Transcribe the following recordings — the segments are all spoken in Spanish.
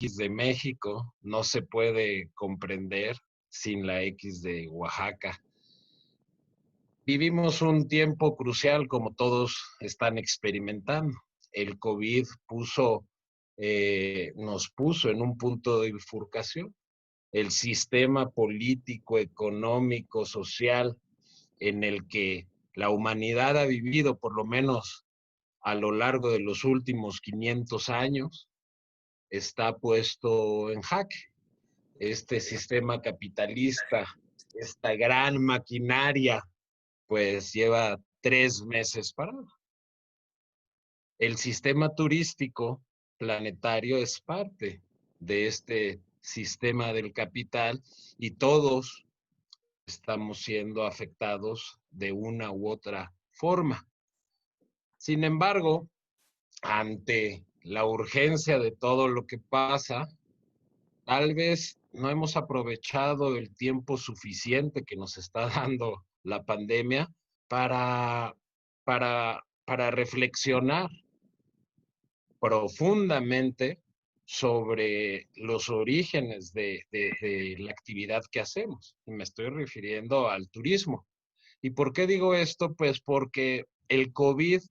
X de México no se puede comprender sin la X de Oaxaca. Vivimos un tiempo crucial como todos están experimentando. El COVID nos puso en un punto de bifurcación. El sistema político, económico, social en el que la humanidad ha vivido, por lo menos a lo largo de los últimos 500 años, está puesto en jaque. Este sistema capitalista, esta gran maquinaria, pues lleva 3 meses parado. El sistema turístico planetario es parte de este sistema del capital y todos estamos siendo afectados de una u otra forma. Sin embargo, ante la urgencia de todo lo que pasa, tal vez no hemos aprovechado el tiempo suficiente que nos está dando la pandemia para reflexionar profundamente sobre los orígenes de la actividad que hacemos. Y me estoy refiriendo al turismo. ¿Y por qué digo esto? Pues porque el COVID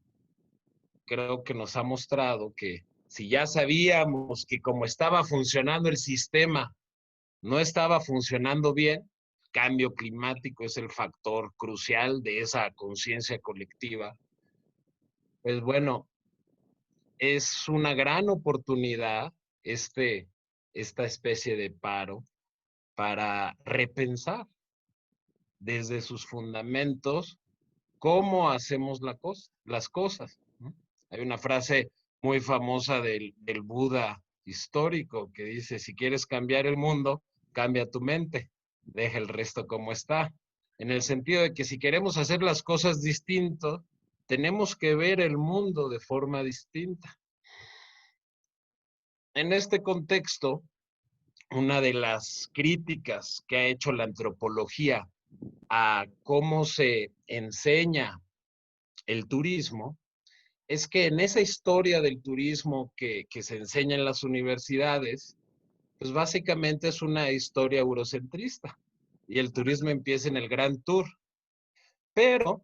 creo que nos ha mostrado que si ya sabíamos que como estaba funcionando el sistema, no estaba funcionando bien, cambio climático es el factor crucial de esa conciencia colectiva. Pues bueno, es una gran oportunidad esta especie de paro para repensar desde sus fundamentos cómo hacemos las cosas, ¿no? Hay una frase muy famosa del Buda histórico que dice, si quieres cambiar el mundo, cambia tu mente, deja el resto como está. En el sentido de que si queremos hacer las cosas distinto, tenemos que ver el mundo de forma distinta. En este contexto, una de las críticas que ha hecho la antropología a cómo se enseña el turismo es que en esa historia del turismo que se enseña en las universidades, pues básicamente es una historia eurocentrista y el turismo empieza en el Gran Tour. Pero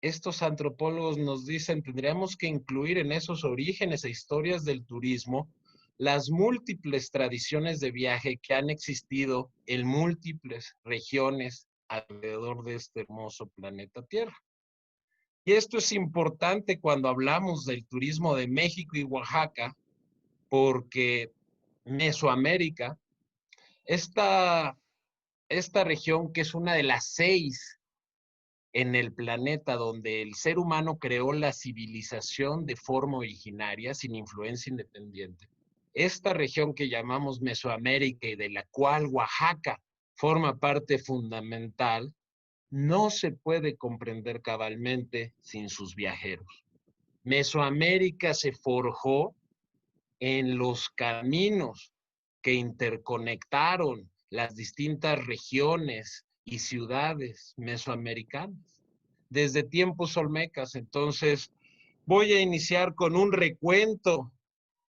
estos antropólogos nos dicen, tendríamos que incluir en esos orígenes e historias del turismo las múltiples tradiciones de viaje que han existido en múltiples regiones alrededor de este hermoso planeta Tierra. Y esto es importante cuando hablamos del turismo de México y Oaxaca, porque Mesoamérica, esta, esta región que es una de las 6 en el planeta donde el ser humano creó la civilización de forma originaria, sin influencia independiente. Esta región que llamamos Mesoamérica y de la cual Oaxaca forma parte fundamental, no se puede comprender cabalmente sin sus viajeros. Mesoamérica se forjó en los caminos que interconectaron las distintas regiones y ciudades mesoamericanas desde tiempos olmecas. Entonces, voy a iniciar con un recuento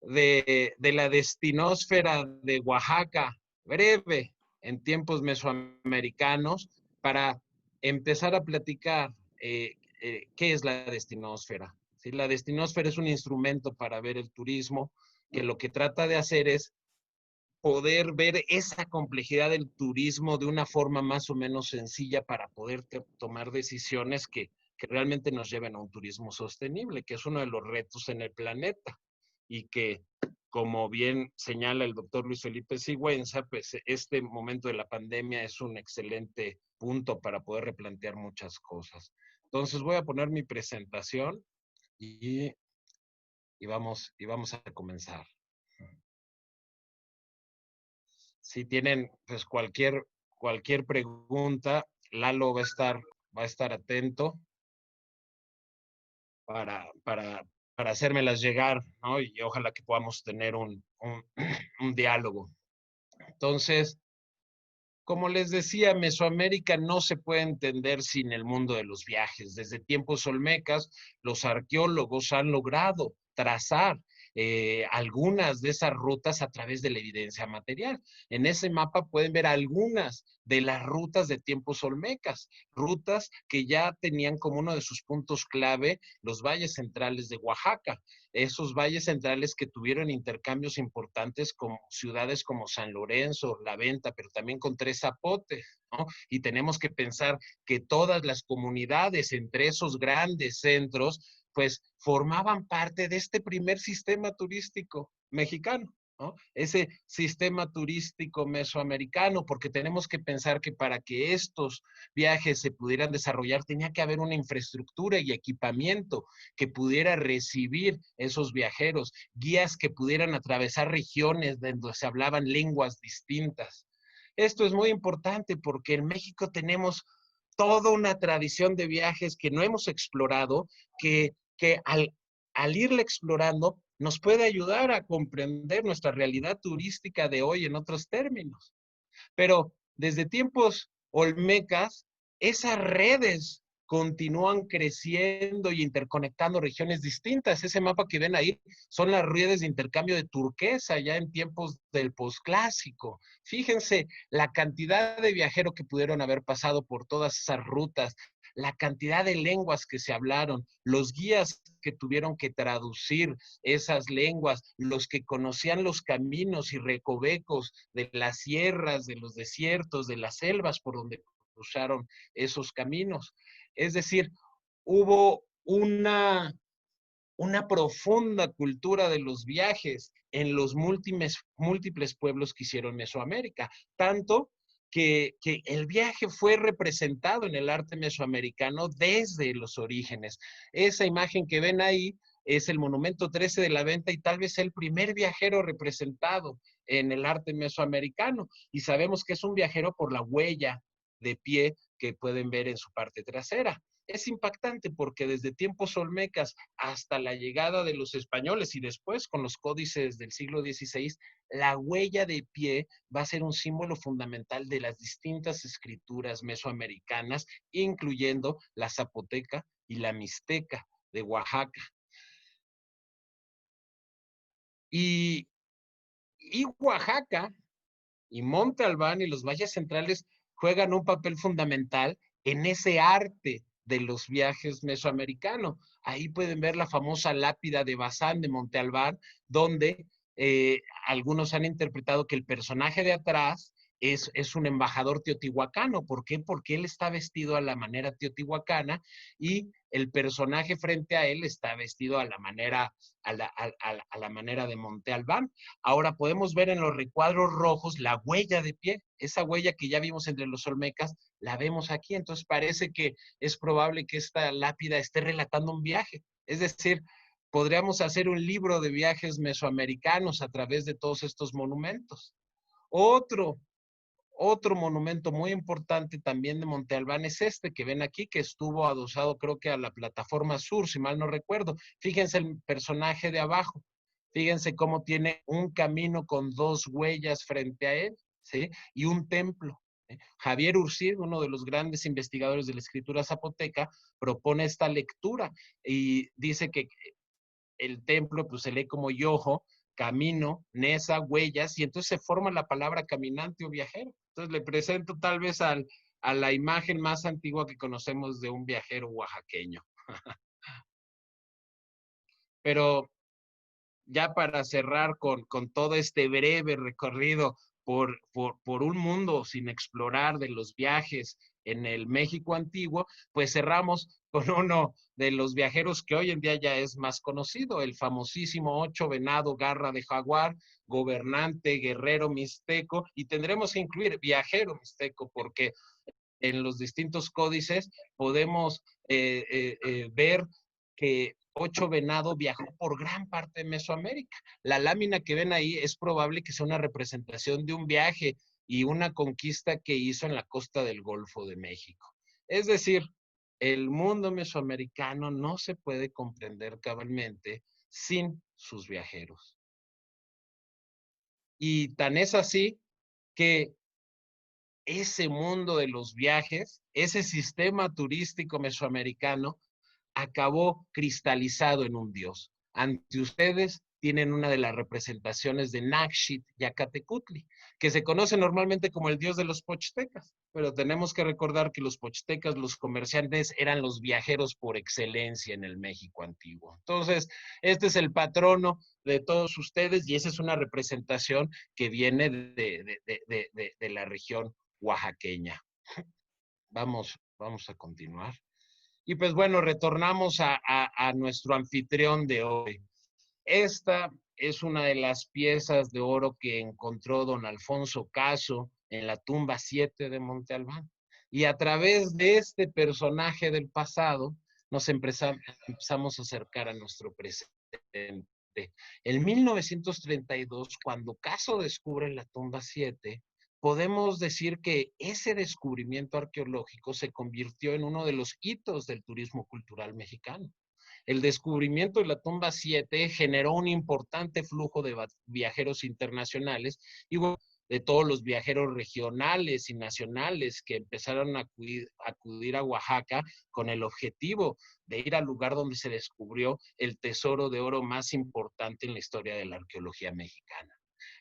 de la destinósfera de Oaxaca, breve, en tiempos mesoamericanos, para empezar a platicar qué es la destinósfera. ¿Sí? La destinósfera es un instrumento para ver el turismo que lo que trata de hacer es poder ver esa complejidad del turismo de una forma más o menos sencilla para poder tomar decisiones que realmente nos lleven a un turismo sostenible, que es uno de los retos en el planeta y que, como bien señala el doctor Luis Felipe Sigüenza, pues este momento de la pandemia es un excelente punto para poder replantear muchas cosas. Entonces voy a poner mi presentación y, vamos a comenzar. Si tienen pues cualquier pregunta, Lalo va a estar atento para, para, para hacérmelas llegar, ¿no? Y ojalá que podamos tener un diálogo. Entonces, como les decía, Mesoamérica no se puede entender sin el mundo de los viajes. Desde tiempos olmecas, los arqueólogos han logrado trazar algunas de esas rutas a través de la evidencia material. En ese mapa pueden ver algunas de las rutas de tiempos olmecas, rutas que ya tenían como uno de sus puntos clave los valles centrales de Oaxaca, esos valles centrales que tuvieron intercambios importantes con ciudades como San Lorenzo, La Venta, pero también con Tres Zapotes, ¿no? Y tenemos que pensar que todas las comunidades entre esos grandes centros, pues formaban parte de este primer sistema turístico mexicano, ¿no? Ese sistema turístico mesoamericano, porque tenemos que pensar que para que estos viajes se pudieran desarrollar tenía que haber una infraestructura y equipamiento que pudiera recibir esos viajeros, guías que pudieran atravesar regiones donde se hablaban lenguas distintas. Esto es muy importante porque en México tenemos toda una tradición de viajes que no hemos explorado, que al irla explorando nos puede ayudar a comprender nuestra realidad turística de hoy en otros términos. Pero desde tiempos olmecas, esas redes continúan creciendo y interconectando regiones distintas. Ese mapa que ven ahí son las redes de intercambio de turquesa ya en tiempos del posclásico. Fíjense la cantidad de viajeros que pudieron haber pasado por todas esas rutas, la cantidad de lenguas que se hablaron, los guías que tuvieron que traducir esas lenguas, los que conocían los caminos y recovecos de las sierras, de los desiertos, de las selvas por donde cruzaron esos caminos. Es decir, hubo una profunda cultura de los viajes en los múltiples pueblos que hicieron Mesoamérica, tanto que el viaje fue representado en el arte mesoamericano desde los orígenes. Esa imagen que ven ahí es el monumento 13 de la Venta y tal vez el primer viajero representado en el arte mesoamericano. Y sabemos que es un viajero por la huella de pie que pueden ver en su parte trasera. Es impactante porque desde tiempos olmecas hasta la llegada de los españoles y después con los códices del siglo XVI, la huella de pie va a ser un símbolo fundamental de las distintas escrituras mesoamericanas, incluyendo la zapoteca y la mixteca de Oaxaca. Y, y Oaxaca y Monte Albán y los valles centrales juegan un papel fundamental en ese arte de los viajes mesoamericanos. Ahí pueden ver la famosa lápida de Bazán de Monte Albán, donde algunos han interpretado que el personaje de atrás es un embajador teotihuacano. ¿Por qué? Porque él está vestido a la manera teotihuacana y el personaje frente a él está vestido a la manera, a la manera de Monte Albán. Ahora podemos ver en los recuadros rojos la huella de pie, esa huella que ya vimos entre los olmecas, la vemos aquí, entonces parece que es probable que esta lápida esté relatando un viaje, es decir, podríamos hacer un libro de viajes mesoamericanos a través de todos estos monumentos. Otro otro monumento muy importante también de Monte Albán es este que ven aquí, que estuvo adosado creo que a la plataforma sur, si mal no recuerdo. Fíjense el personaje de abajo, fíjense cómo tiene un camino con dos huellas frente a él, ¿sí? Y un templo. Javier Ursig, uno de los grandes investigadores de la escritura zapoteca, propone esta lectura y dice que el templo pues se lee como yojo, camino, nesa, huellas, y entonces se forma la palabra caminante o viajero. Entonces le presento tal vez a la imagen más antigua que conocemos de un viajero oaxaqueño. Pero ya para cerrar con todo este breve recorrido por un mundo sin explorar de los viajes en el México antiguo, pues cerramos con uno de los viajeros que hoy en día ya es más conocido, el famosísimo Ocho Venado Garra de Jaguar, gobernante, guerrero mixteco, y tendremos que incluir viajero mixteco porque en los distintos códices podemos ver que Ocho Venado viajó por gran parte de Mesoamérica. La lámina que ven ahí es probable que sea una representación de un viaje y una conquista que hizo en la costa del Golfo de México. Es decir, el mundo mesoamericano no se puede comprender cabalmente sin sus viajeros. Y tan es así que ese mundo de los viajes, ese sistema turístico mesoamericano, acabó cristalizado en un Dios. Ante ustedes tienen una de las representaciones de Naxit Yacatecutli, que se conoce normalmente como el dios de los pochtecas, pero tenemos que recordar que los pochtecas, los comerciantes, eran los viajeros por excelencia en el México antiguo. Entonces, este es el patrono de todos ustedes y esa es una representación que viene de la región oaxaqueña. Vamos a continuar. Y pues bueno, retornamos a nuestro anfitrión de hoy. Esta es una de las piezas de oro que encontró don Alfonso Caso en la tumba 7 de Monte Albán. Y a través de este personaje del pasado, nos empezamos a acercar a nuestro presente. En 1932, cuando Caso descubre la tumba 7, podemos decir que ese descubrimiento arqueológico se convirtió en uno de los hitos del turismo cultural mexicano. El descubrimiento de la tumba 7 generó un importante flujo de viajeros internacionales y de todos los viajeros regionales y nacionales que empezaron a acudir a Oaxaca con el objetivo de ir al lugar donde se descubrió el tesoro de oro más importante en la historia de la arqueología mexicana.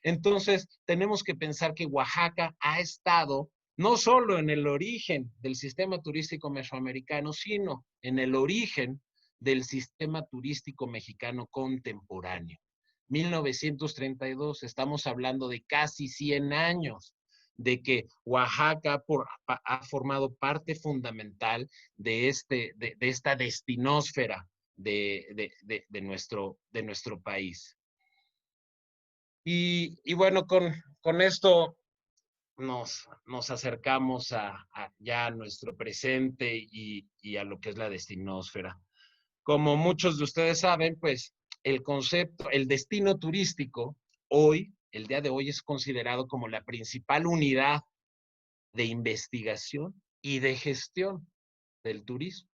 Entonces, tenemos que pensar que Oaxaca ha estado no solo en el origen del sistema turístico mesoamericano, sino en el origen del sistema turístico mexicano contemporáneo. 1932, estamos hablando de casi 100 años de que Oaxaca ha formado parte fundamental de esta destinósfera de nuestro país. Y bueno, con esto nos acercamos ya a nuestro presente y a lo que es la destinósfera. Como muchos de ustedes saben, pues el concepto, el destino turístico, el día de hoy es considerado como la principal unidad de investigación y de gestión del turismo.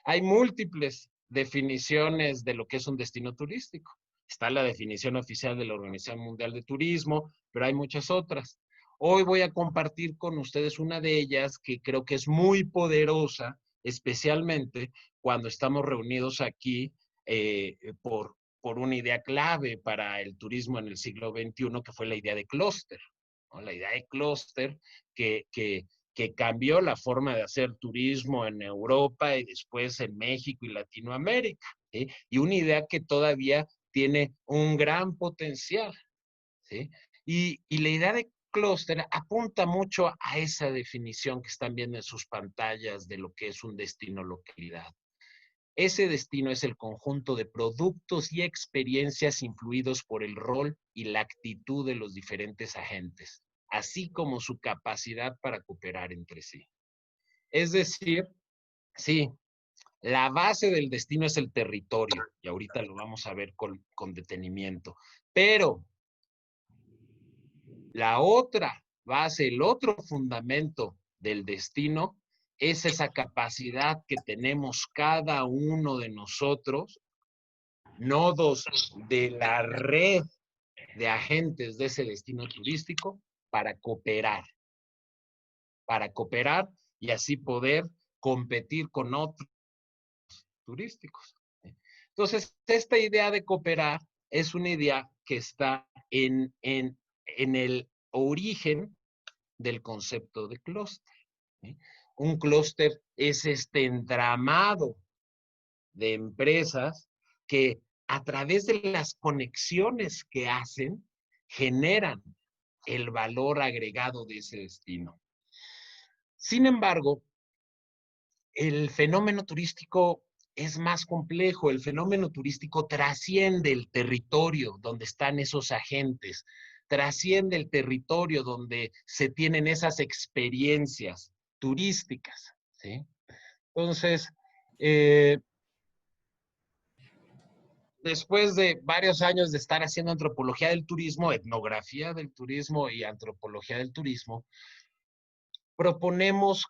Hay múltiples definiciones de lo que es un destino turístico. Está la definición oficial de la Organización Mundial de Turismo, pero hay muchas otras. Hoy voy a compartir con ustedes una de ellas que creo que es muy poderosa, especialmente cuando estamos reunidos aquí por una idea clave para el turismo en el siglo XXI, que fue la idea de clúster, ¿no? La idea de clúster que cambió la forma de hacer turismo en Europa y después en México y Latinoamérica, ¿sí? Y una idea que todavía tiene un gran potencial, ¿sí? Y la idea de clúster apunta mucho a esa definición que están viendo en sus pantallas de lo que es un destino localidad. Ese destino es el conjunto de productos y experiencias influidos por el rol y la actitud de los diferentes agentes, así como su capacidad para cooperar entre sí. Es decir, sí, la base del destino es el territorio, y ahorita lo vamos a ver con detenimiento, pero la otra base, el otro fundamento del destino es esa capacidad que tenemos cada uno de nosotros, nodos de la red de agentes de ese destino turístico, para cooperar y así poder competir con otros turísticos. Entonces, esta idea de cooperar es una idea que está en el origen del concepto de clúster. ¿Sí? Un clúster es este entramado de empresas que a través de las conexiones que hacen, generan el valor agregado de ese destino. Sin embargo, el fenómeno turístico es más complejo. El fenómeno turístico trasciende el territorio donde están esos agentes, trasciende el territorio donde se tienen esas experiencias turísticas, ¿sí? Entonces, después de varios años de estar haciendo antropología del turismo, etnografía del turismo y antropología del turismo, proponemos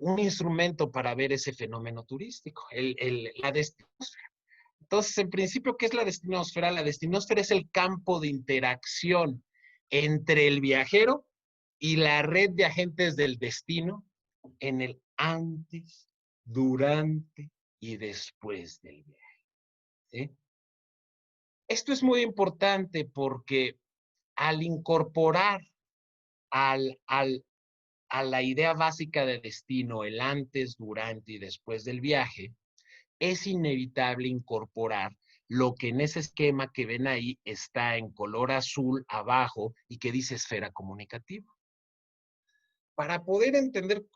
un instrumento para ver ese fenómeno turístico, la destinósfera. Entonces, en principio, ¿qué es la destinósfera? La destinósfera es el campo de interacción entre el viajero y la red de agentes del destino en el antes, durante y después del viaje. ¿Sí? Esto es muy importante porque al incorporar al, al, a la idea básica de destino, el antes, durante y después del viaje, es inevitable incorporar lo que en ese esquema que ven ahí está en color azul abajo y que dice esfera comunicativa. Para poder entender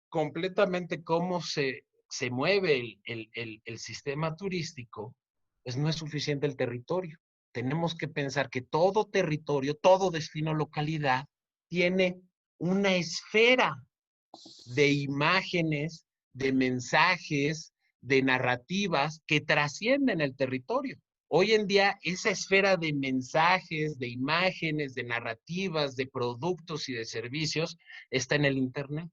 completamente cómo se mueve el sistema turístico, pues no es suficiente el territorio. Tenemos que pensar que todo territorio, todo destino localidad, tiene una esfera de imágenes, de mensajes, de narrativas que trascienden el territorio. Hoy en día, esa esfera de mensajes, de imágenes, de narrativas, de productos y de servicios está en el Internet.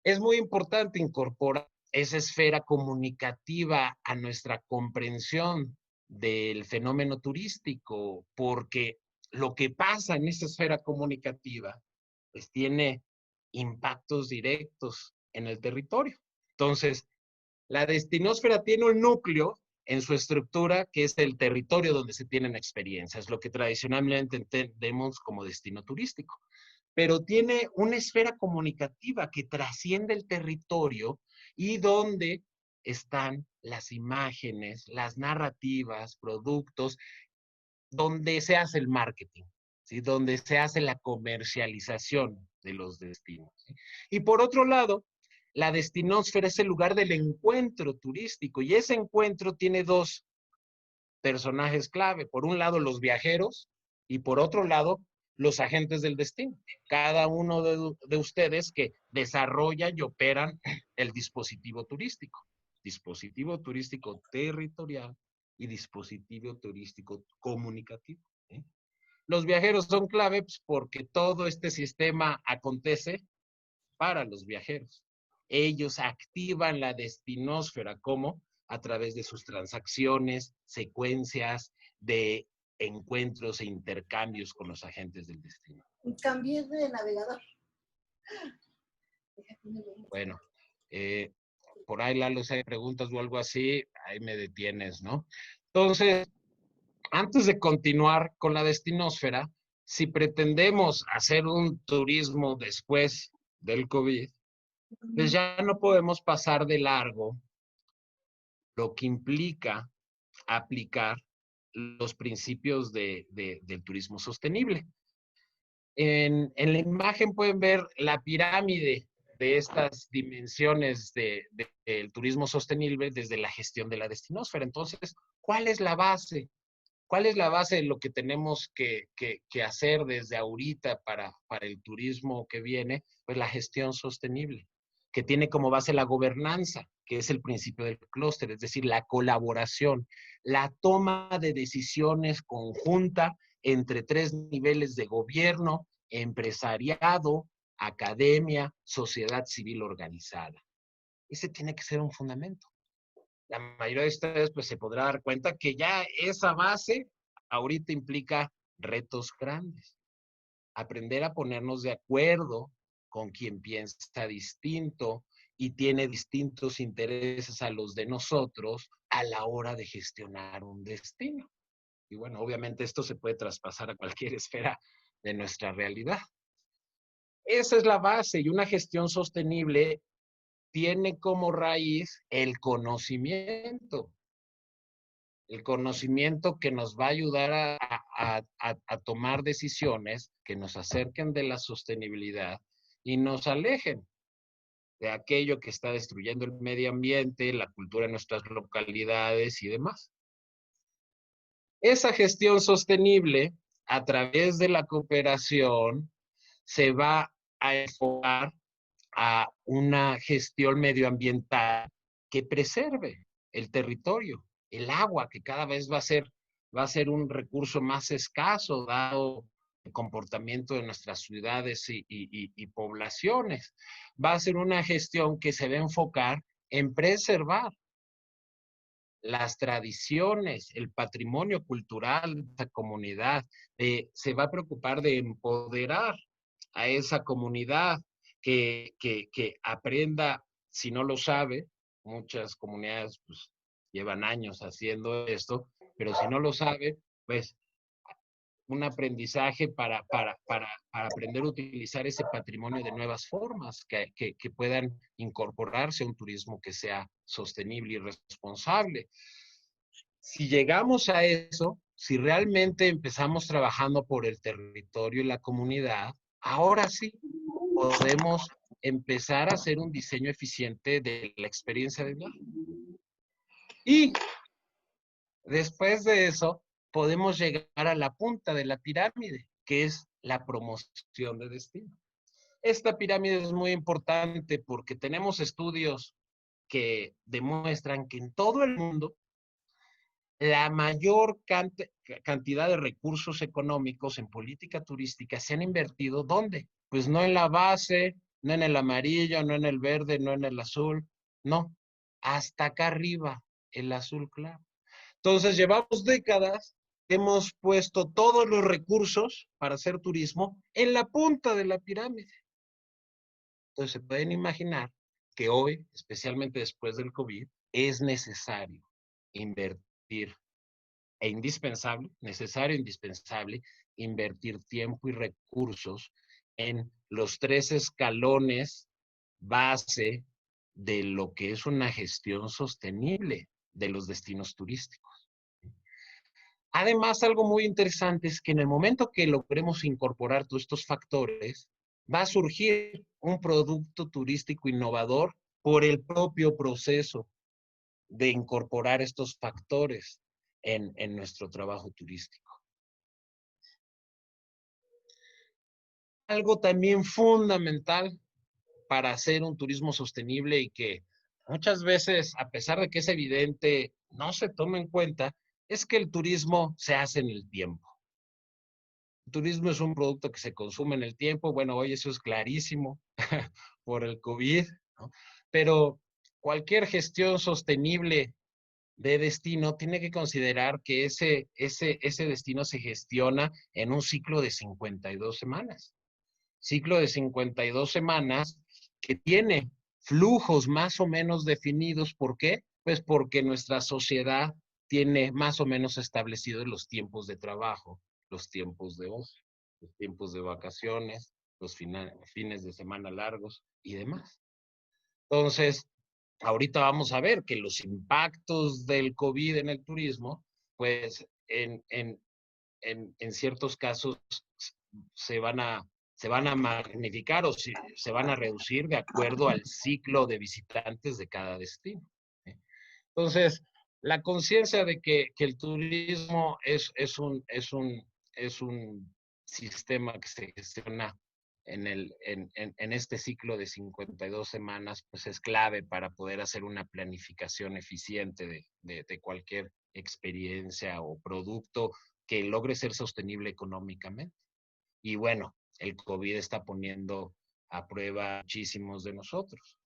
Es muy importante incorporar esa esfera comunicativa a nuestra comprensión del fenómeno turístico, porque lo que pasa en esa esfera comunicativa pues tiene impactos directos en el territorio. Entonces, la destinósfera tiene un núcleo en su estructura que es el territorio donde se tienen experiencias, lo que tradicionalmente entendemos como destino turístico, pero tiene una esfera comunicativa que trasciende el territorio y donde están las imágenes, las narrativas, productos, donde se hace el marketing, ¿sí? Donde se hace la comercialización de los destinos, ¿sí? Y por otro lado, la destinósfera es el lugar del encuentro turístico y ese encuentro tiene dos personajes clave. Por un lado, los viajeros y por otro lado, los agentes del destino. Cada uno de ustedes que desarrolla y operan el dispositivo turístico territorial y dispositivo turístico comunicativo, ¿eh? Los viajeros son clave pues, porque todo este sistema acontece para los viajeros. Ellos activan la destinósfera como a través de sus transacciones, secuencias de encuentros e intercambios con los agentes del destino. Cambié de navegador. Bueno, por ahí, Lalo, si hay preguntas o algo así, ahí me detienes, ¿no? Entonces, antes de continuar con la destinósfera, si pretendemos hacer un turismo después del COVID, pues ya no podemos pasar de largo lo que implica aplicar los principios del turismo sostenible. En la imagen pueden ver la pirámide de estas dimensiones del turismo sostenible desde la gestión de la destinósfera. Entonces, ¿cuál es la base? ¿Cuál es la base de lo que tenemos que hacer desde ahorita para el turismo que viene? Pues la gestión sostenible, que tiene como base la gobernanza, que es el principio del clúster, es decir, la colaboración, la toma de decisiones conjunta entre tres niveles de gobierno, empresariado, academia, sociedad civil organizada. Ese tiene que ser un fundamento. La mayoría de ustedes pues se podrá dar cuenta que ya esa base ahorita implica retos grandes. Aprender a ponernos de acuerdo con quien piensa distinto y tiene distintos intereses a los de nosotros a la hora de gestionar un destino. Y bueno, obviamente esto se puede traspasar a cualquier esfera de nuestra realidad. Esa es la base y una gestión sostenible tiene como raíz el conocimiento que nos va a ayudar a tomar decisiones que nos acerquen de la sostenibilidad y nos alejen de aquello que está destruyendo el medio ambiente, la cultura de nuestras localidades y demás. Esa gestión sostenible, a través de la cooperación, se va a enfocar a una gestión medioambiental que preserve el territorio, el agua, que cada vez va a ser un recurso más escaso dado el comportamiento de nuestras ciudades y poblaciones. Va a ser una gestión que se va a enfocar en preservar las tradiciones, el patrimonio cultural de esa comunidad, se va a preocupar de empoderar a esa comunidad que aprenda, si no lo sabe, muchas comunidades pues, llevan años haciendo esto, pero si no lo sabe, pues un aprendizaje para aprender a utilizar ese patrimonio de nuevas formas que puedan incorporarse a un turismo que sea sostenible y responsable. Si llegamos a eso, si realmente empezamos trabajando por el territorio y la comunidad, ahora sí podemos empezar a hacer un diseño eficiente de la experiencia de viaje. Y después de eso, podemos llegar a la punta de la pirámide, que es la promoción de destino. Esta pirámide es muy importante porque tenemos estudios que demuestran que en todo el mundo la mayor cantidad de recursos económicos en política turística se han invertido, ¿dónde? Pues no en la base, no en el amarillo, no en el verde, no en el azul, no, hasta acá arriba, el azul claro. Entonces, llevamos décadas, hemos puesto todos los recursos para hacer turismo en la punta de la pirámide. Entonces, se pueden imaginar que hoy, especialmente después del COVID, es necesario invertir necesario e indispensable, invertir tiempo y recursos en los 3 escalones base de lo que es una gestión sostenible de los destinos turísticos. Además, algo muy interesante es que en el momento que logremos incorporar todos estos factores, va a surgir un producto turístico innovador por el propio proceso de incorporar estos factores en nuestro trabajo turístico. Algo también fundamental para hacer un turismo sostenible y que muchas veces, a pesar de que es evidente, no se toma en cuenta, es que el turismo se hace en el tiempo. El turismo es un producto que se consume en el tiempo. Bueno, hoy eso es clarísimo por el COVID, ¿no? Pero cualquier gestión sostenible de destino tiene que considerar que ese destino se gestiona en un ciclo de 52 semanas. Ciclo de 52 semanas que tiene flujos más o menos definidos. ¿Por qué? Pues porque nuestra sociedad tiene más o menos establecidos los tiempos de trabajo, los tiempos de ocio, los tiempos de vacaciones, los fines de semana largos y demás. Entonces, ahorita vamos a ver que los impactos del COVID en el turismo, pues en ciertos casos se van a, se van a magnificar o se van a reducir de acuerdo al ciclo de visitantes de cada destino. Entonces, la conciencia de que el turismo es un sistema que se gestiona en este ciclo de 52 semanas, pues es clave para poder hacer una planificación eficiente de cualquier experiencia o producto que logre ser sostenible económicamente. Y bueno, el COVID está poniendo a prueba muchísimos de nosotros.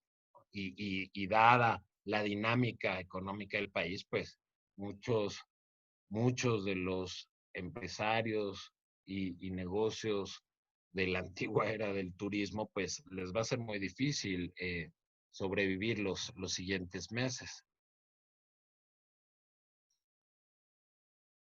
Y dada la dinámica económica del país, pues muchos de los empresarios y negocios de la antigua era del turismo, pues les va a ser muy difícil sobrevivir los siguientes meses.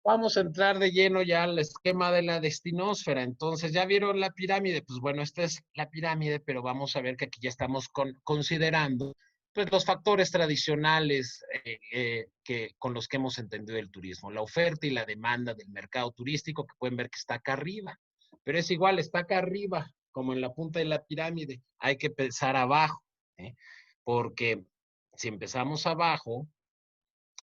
Vamos a entrar de lleno ya al esquema de la destinósfera. Entonces, ¿ya vieron la pirámide? Pues bueno, esta es la pirámide, pero vamos a ver que aquí ya estamos considerando pues, los factores tradicionales con los que hemos entendido el turismo. La oferta y la demanda del mercado turístico, que pueden ver que está acá arriba. Pero es igual, está acá arriba, como en la punta de la pirámide. Hay que pensar abajo, porque si empezamos abajo,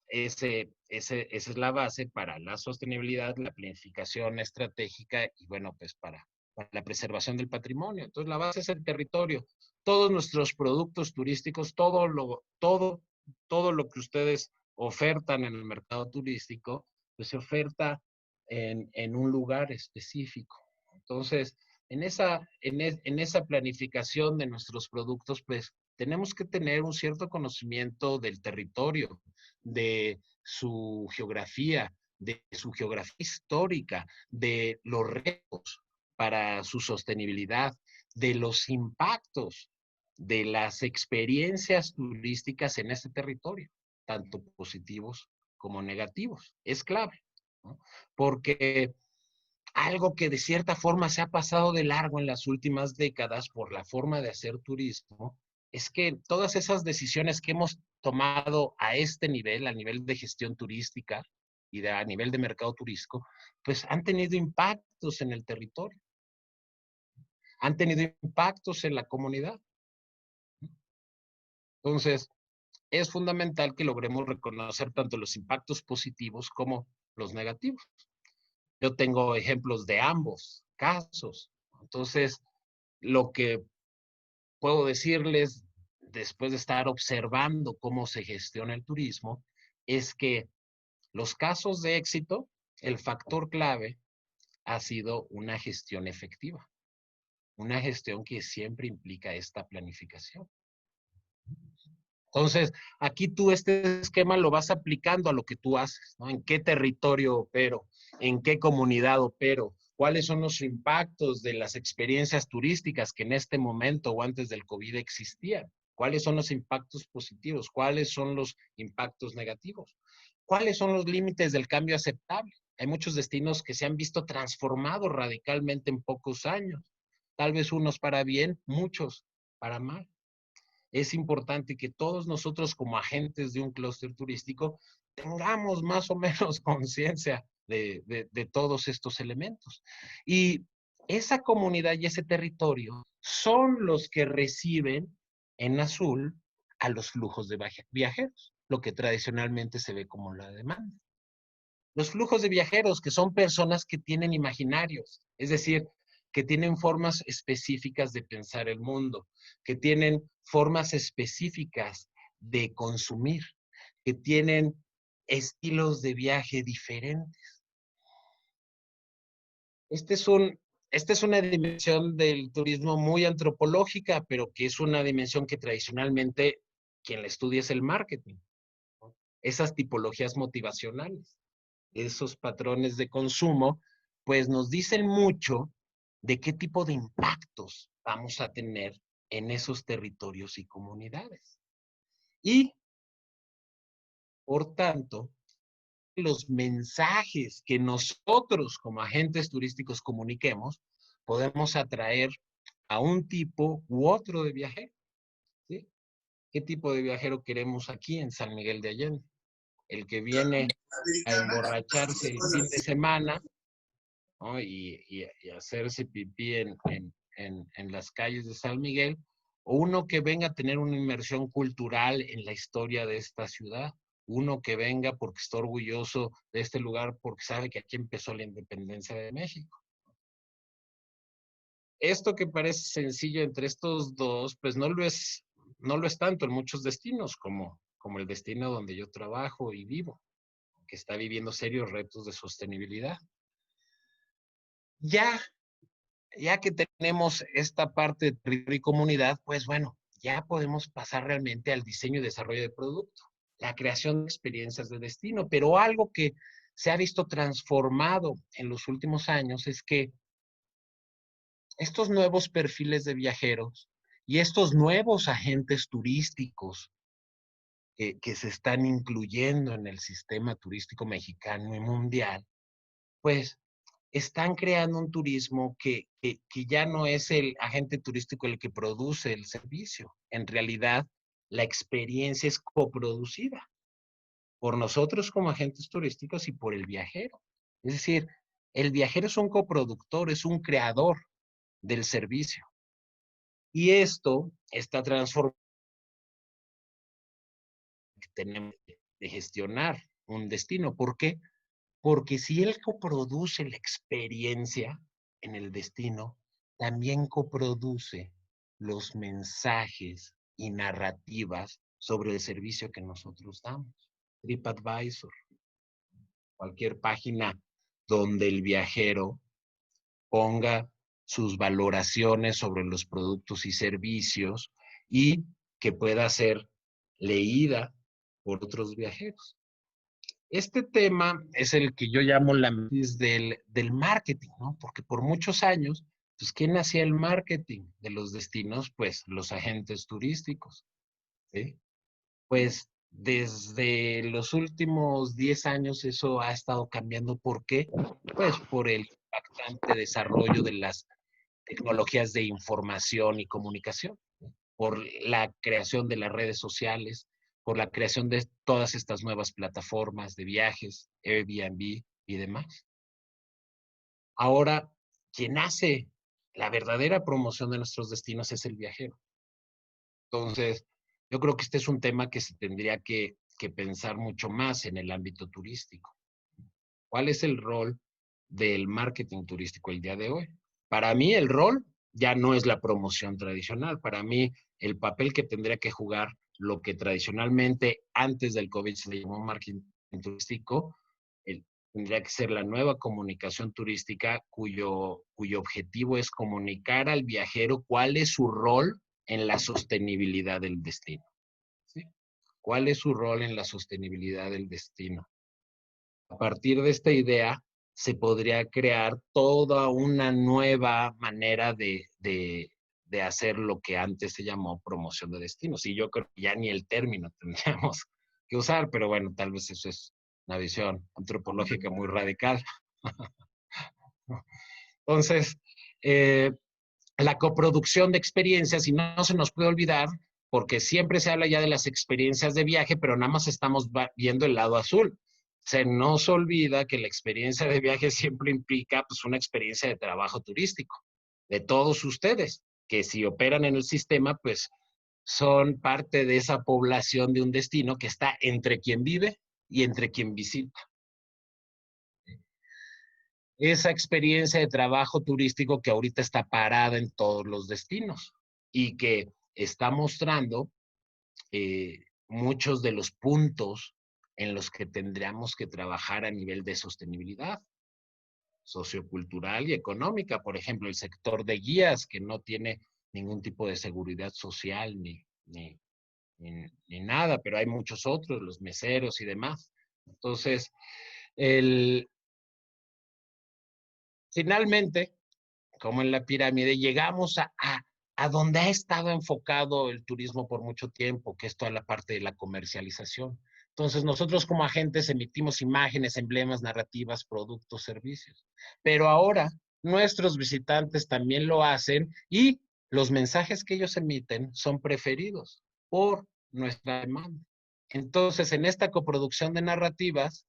esa es la base para la sostenibilidad, la planificación estratégica y bueno, pues para la preservación del patrimonio. Entonces la base es el territorio. Todos nuestros productos turísticos, todo lo que ustedes ofertan en el mercado turístico, pues se oferta en un lugar específico. Entonces, en esa planificación de nuestros productos, pues tenemos que tener un cierto conocimiento del territorio, de su geografía histórica, de los retos para su sostenibilidad, de los impactos de las experiencias turísticas en este territorio. tanto positivos como negativos. Es clave, ¿no? Porque algo que de cierta forma se ha pasado de largo en las últimas décadas por la forma de hacer turismo, es que todas esas decisiones que hemos tomado a este nivel, a nivel de gestión turística y a nivel de mercado turístico, pues han tenido impactos en el territorio, han tenido impactos en la comunidad. Entonces, es fundamental que logremos reconocer tanto los impactos positivos como los negativos. Yo tengo ejemplos de ambos casos. Entonces, lo que puedo decirles después de estar observando cómo se gestiona el turismo es que los casos de éxito, el factor clave ha sido una gestión efectiva, una gestión que siempre implica esta planificación. Entonces, aquí tú este esquema lo vas aplicando a lo que tú haces, ¿no? ¿En qué territorio opero? ¿En qué comunidad opero? ¿Cuáles son los impactos de las experiencias turísticas que en este momento o antes del COVID existían? ¿Cuáles son los impactos positivos? ¿Cuáles son los impactos negativos? ¿Cuáles son los límites del cambio aceptable? Hay muchos destinos que se han visto transformados radicalmente en pocos años. Tal vez unos para bien, muchos para mal. Es importante que todos nosotros como agentes de un clúster turístico tengamos más o menos conciencia de todos estos elementos. Y esa comunidad y ese territorio son los que reciben en azul a los flujos de viajeros, lo que tradicionalmente se ve como la demanda. Los flujos de viajeros, que son personas que tienen imaginarios, es decir, que tienen formas específicas de pensar el mundo, que tienen formas específicas de consumir, que tienen estilos de viaje diferentes. Este es esta es una dimensión del turismo muy antropológica, pero que es una dimensión que tradicionalmente quien la estudia es el marketing, ¿no? Esas tipologías motivacionales, esos patrones de consumo, pues nos dicen mucho de qué tipo de impactos vamos a tener en esos territorios y comunidades. Y, por tanto, los mensajes que nosotros como agentes turísticos comuniquemos, podemos atraer a un tipo u otro de viajero, ¿sí? ¿Qué tipo de viajero queremos aquí en San Miguel de Allende? El que viene a emborracharse el fin de semana, ¿no? Y hacerse pipí en las calles de San Miguel, o uno que venga a tener una inmersión cultural en la historia de esta ciudad, uno que venga porque está orgulloso de este lugar porque sabe que aquí empezó la independencia de México. Esto que parece sencillo entre estos dos, pues no lo es tanto en muchos destinos como el destino donde yo trabajo y vivo, que está viviendo serios retos de sostenibilidad. Ya que tenemos esta parte de territorio y comunidad, pues bueno, ya podemos pasar realmente al diseño y desarrollo de producto, la creación de experiencias de destino. Pero algo que se ha visto transformado en los últimos años es que estos nuevos perfiles de viajeros y estos nuevos agentes turísticos que se están incluyendo en el sistema turístico mexicano y mundial, pues están creando un turismo que ya no es el agente turístico el que produce el servicio. En realidad, la experiencia es coproducida por nosotros como agentes turísticos y por el viajero. Es decir, el viajero es un coproductor, es un creador del servicio. Y esto está transformando que tenemos de gestionar un destino. ¿Por qué? Porque si él coproduce la experiencia en el destino, también coproduce los mensajes y narrativas sobre el servicio que nosotros damos. TripAdvisor, cualquier página donde el viajero ponga sus valoraciones sobre los productos y servicios y que pueda ser leída por otros viajeros. Este tema es el que yo llamo la matriz del marketing, ¿no? Porque por muchos años, pues, ¿quién hacía el marketing de los destinos? Pues los agentes turísticos, ¿sí? Pues desde los últimos 10 años eso ha estado cambiando. ¿Por qué? Pues por el impactante desarrollo de las tecnologías de información y comunicación, por la creación de las redes sociales, por la creación de todas estas nuevas plataformas de viajes, Airbnb y demás. Ahora, quien hace la verdadera promoción de nuestros destinos es el viajero. Entonces, yo creo que este es un tema que se tendría que pensar mucho más en el ámbito turístico. ¿Cuál es el rol del marketing turístico el día de hoy? Para mí el rol ya no es la promoción tradicional. Para mí el papel que tendría que jugar lo que tradicionalmente antes del COVID se le llamó marketing turístico, tendría que ser la nueva comunicación turística cuyo objetivo es comunicar al viajero cuál es su rol en la sostenibilidad del destino. ¿Sí? ¿Cuál es su rol en la sostenibilidad del destino? A partir de esta idea, se podría crear toda una nueva manera de hacer lo que antes se llamó promoción de destinos. Y yo creo que ya ni el término tendríamos que usar, pero bueno, tal vez eso es una visión antropológica muy radical. Entonces, eh, la coproducción de experiencias, y no se nos puede olvidar, porque siempre se habla ya de las experiencias de viaje, pero nada más estamos viendo el lado azul. Se nos olvida que la experiencia de viaje siempre implica pues, una experiencia de trabajo turístico, de todos ustedes, que si operan en el sistema, pues son parte de esa población de un destino que está entre quien vive y entre quien visita. Esa experiencia de trabajo turístico que ahorita está parada en todos los destinos y que está mostrando muchos de los puntos en los que tendríamos que trabajar a nivel de sostenibilidad sociocultural y económica. Por ejemplo, el sector de guías, que no tiene ningún tipo de seguridad social ni nada, pero hay muchos otros, los meseros y demás. Entonces, finalmente, como en la pirámide, llegamos a donde ha estado enfocado el turismo por mucho tiempo, que es toda la parte de la comercialización. Entonces, nosotros como agentes emitimos imágenes, emblemas, narrativas, productos, servicios. Pero ahora, nuestros visitantes también lo hacen y los mensajes que ellos emiten son preferidos por nuestra demanda. Entonces, en esta coproducción de narrativas,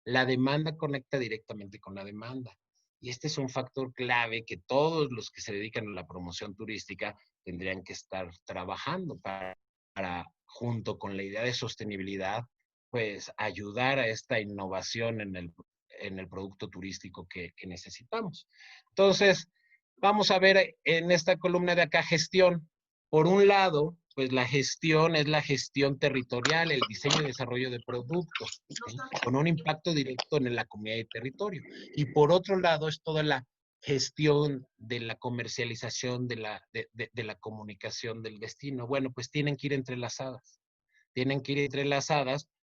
la demanda conecta directamente con la demanda. Y este es un factor clave que todos los que se dedican a la promoción turística tendrían que estar trabajando para junto con la idea de sostenibilidad, pues ayudar a esta innovación en el producto turístico que necesitamos. Entonces, vamos a ver en esta columna de acá gestión. Por un lado, pues la gestión es la gestión territorial, el diseño y desarrollo de productos, ¿sí? Con un impacto directo en la comunidad y territorio. Y por otro lado, es toda la gestión de la comercialización, de la comunicación del destino. Bueno, pues tienen que ir entrelazadas,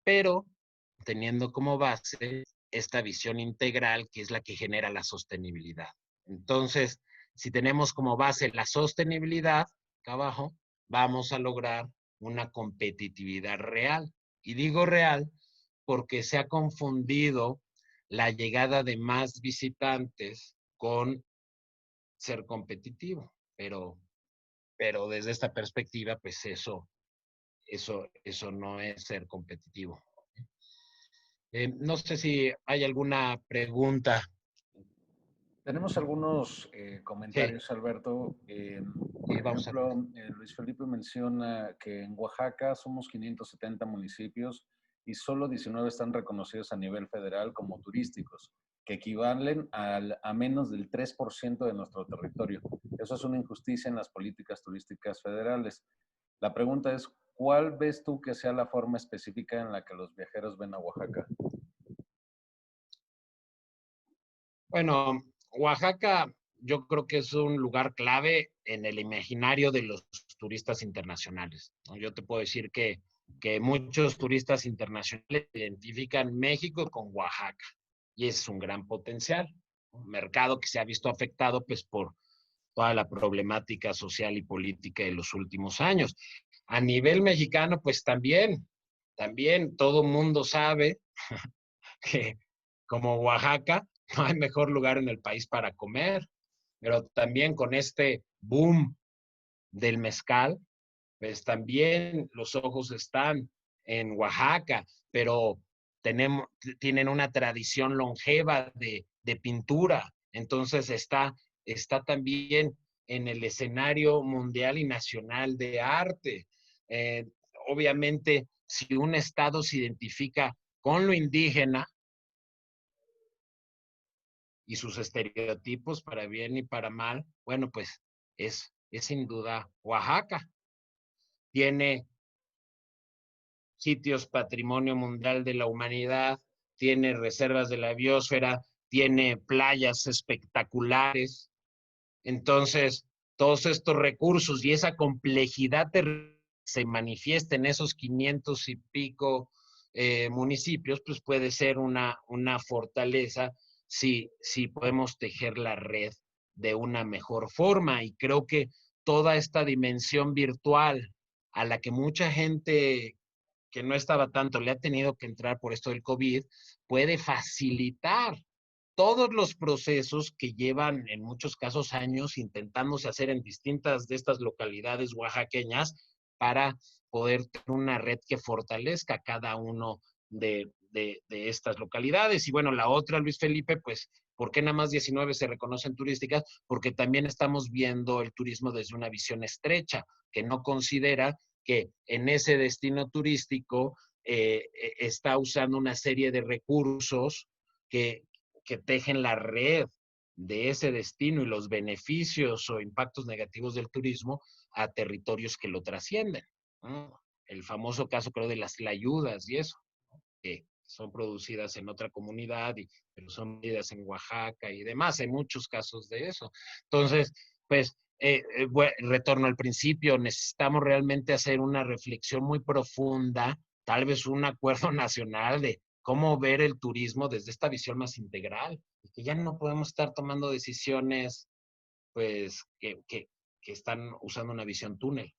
pero teniendo como base esta visión integral que es la que genera la sostenibilidad. Entonces, si tenemos como base la sostenibilidad, acá abajo, vamos a lograr una competitividad real. Y digo real porque se ha confundido la llegada de más visitantes con ser competitivo, pero desde esta perspectiva, pues eso no es ser competitivo. No sé si hay alguna pregunta. Tenemos algunos Sí, comentarios, Alberto. Por y vamos a ver. ejemplo, Luis Felipe menciona que en Oaxaca somos 570 municipios y solo 19 están reconocidos a nivel federal como turísticos, que equivalen a menos del 3% de nuestro territorio. Eso es una injusticia en las políticas turísticas federales. La pregunta es, ¿cuál ves tú que sea la forma específica en la que los viajeros ven a Oaxaca? Bueno, Oaxaca yo creo que es un lugar clave en el imaginario de los turistas internacionales, ¿no? Yo te puedo decir que muchos turistas internacionales identifican México con Oaxaca y es un gran potencial, un mercado que se ha visto afectado pues por toda la problemática social y política de los últimos años. A nivel mexicano, pues también también todo mundo sabe que como Oaxaca no hay mejor lugar en el país para comer, pero también con este boom del mezcal, pues también los ojos están en Oaxaca, pero tienen una tradición longeva de pintura, entonces está también en el escenario mundial y nacional de arte. Eh, Obviamente, si un estado se identifica con lo indígena y sus estereotipos para bien y para mal, bueno, pues es sin duda Oaxaca. Tiene sitios patrimonio mundial de la humanidad, tiene reservas de la biosfera, tiene playas espectaculares. Entonces, todos estos recursos y esa complejidad se manifiesta en esos 500 y pico municipios, pues puede ser una fortaleza si podemos tejer la red de una mejor forma. Y creo que toda esta dimensión virtual a la que mucha gente que no estaba tanto le ha tenido que entrar por esto del COVID, puede facilitar todos los procesos que llevan en muchos casos años intentándose hacer en distintas de estas localidades oaxaqueñas para poder tener una red que fortalezca cada uno de estas localidades. Y bueno, la otra, Luis Felipe, pues, ¿por qué nada más 19 se reconocen turísticas? Porque también estamos viendo el turismo desde una visión estrecha, que no considera que en ese destino turístico está usando una serie de recursos que, que tejen la red de ese destino y los beneficios o impactos negativos del turismo a territorios que lo trascienden, ¿no? El famoso caso, creo, de las tlayudas y eso, que son producidas en otra comunidad, pero son vendidas en Oaxaca y demás. Hay muchos casos de eso. Entonces, pues, retorno al principio, necesitamos realmente hacer una reflexión muy profunda, tal vez un acuerdo nacional de cómo ver el turismo desde esta visión más integral, y que ya no podemos estar tomando decisiones, pues, que están usando una visión túnel.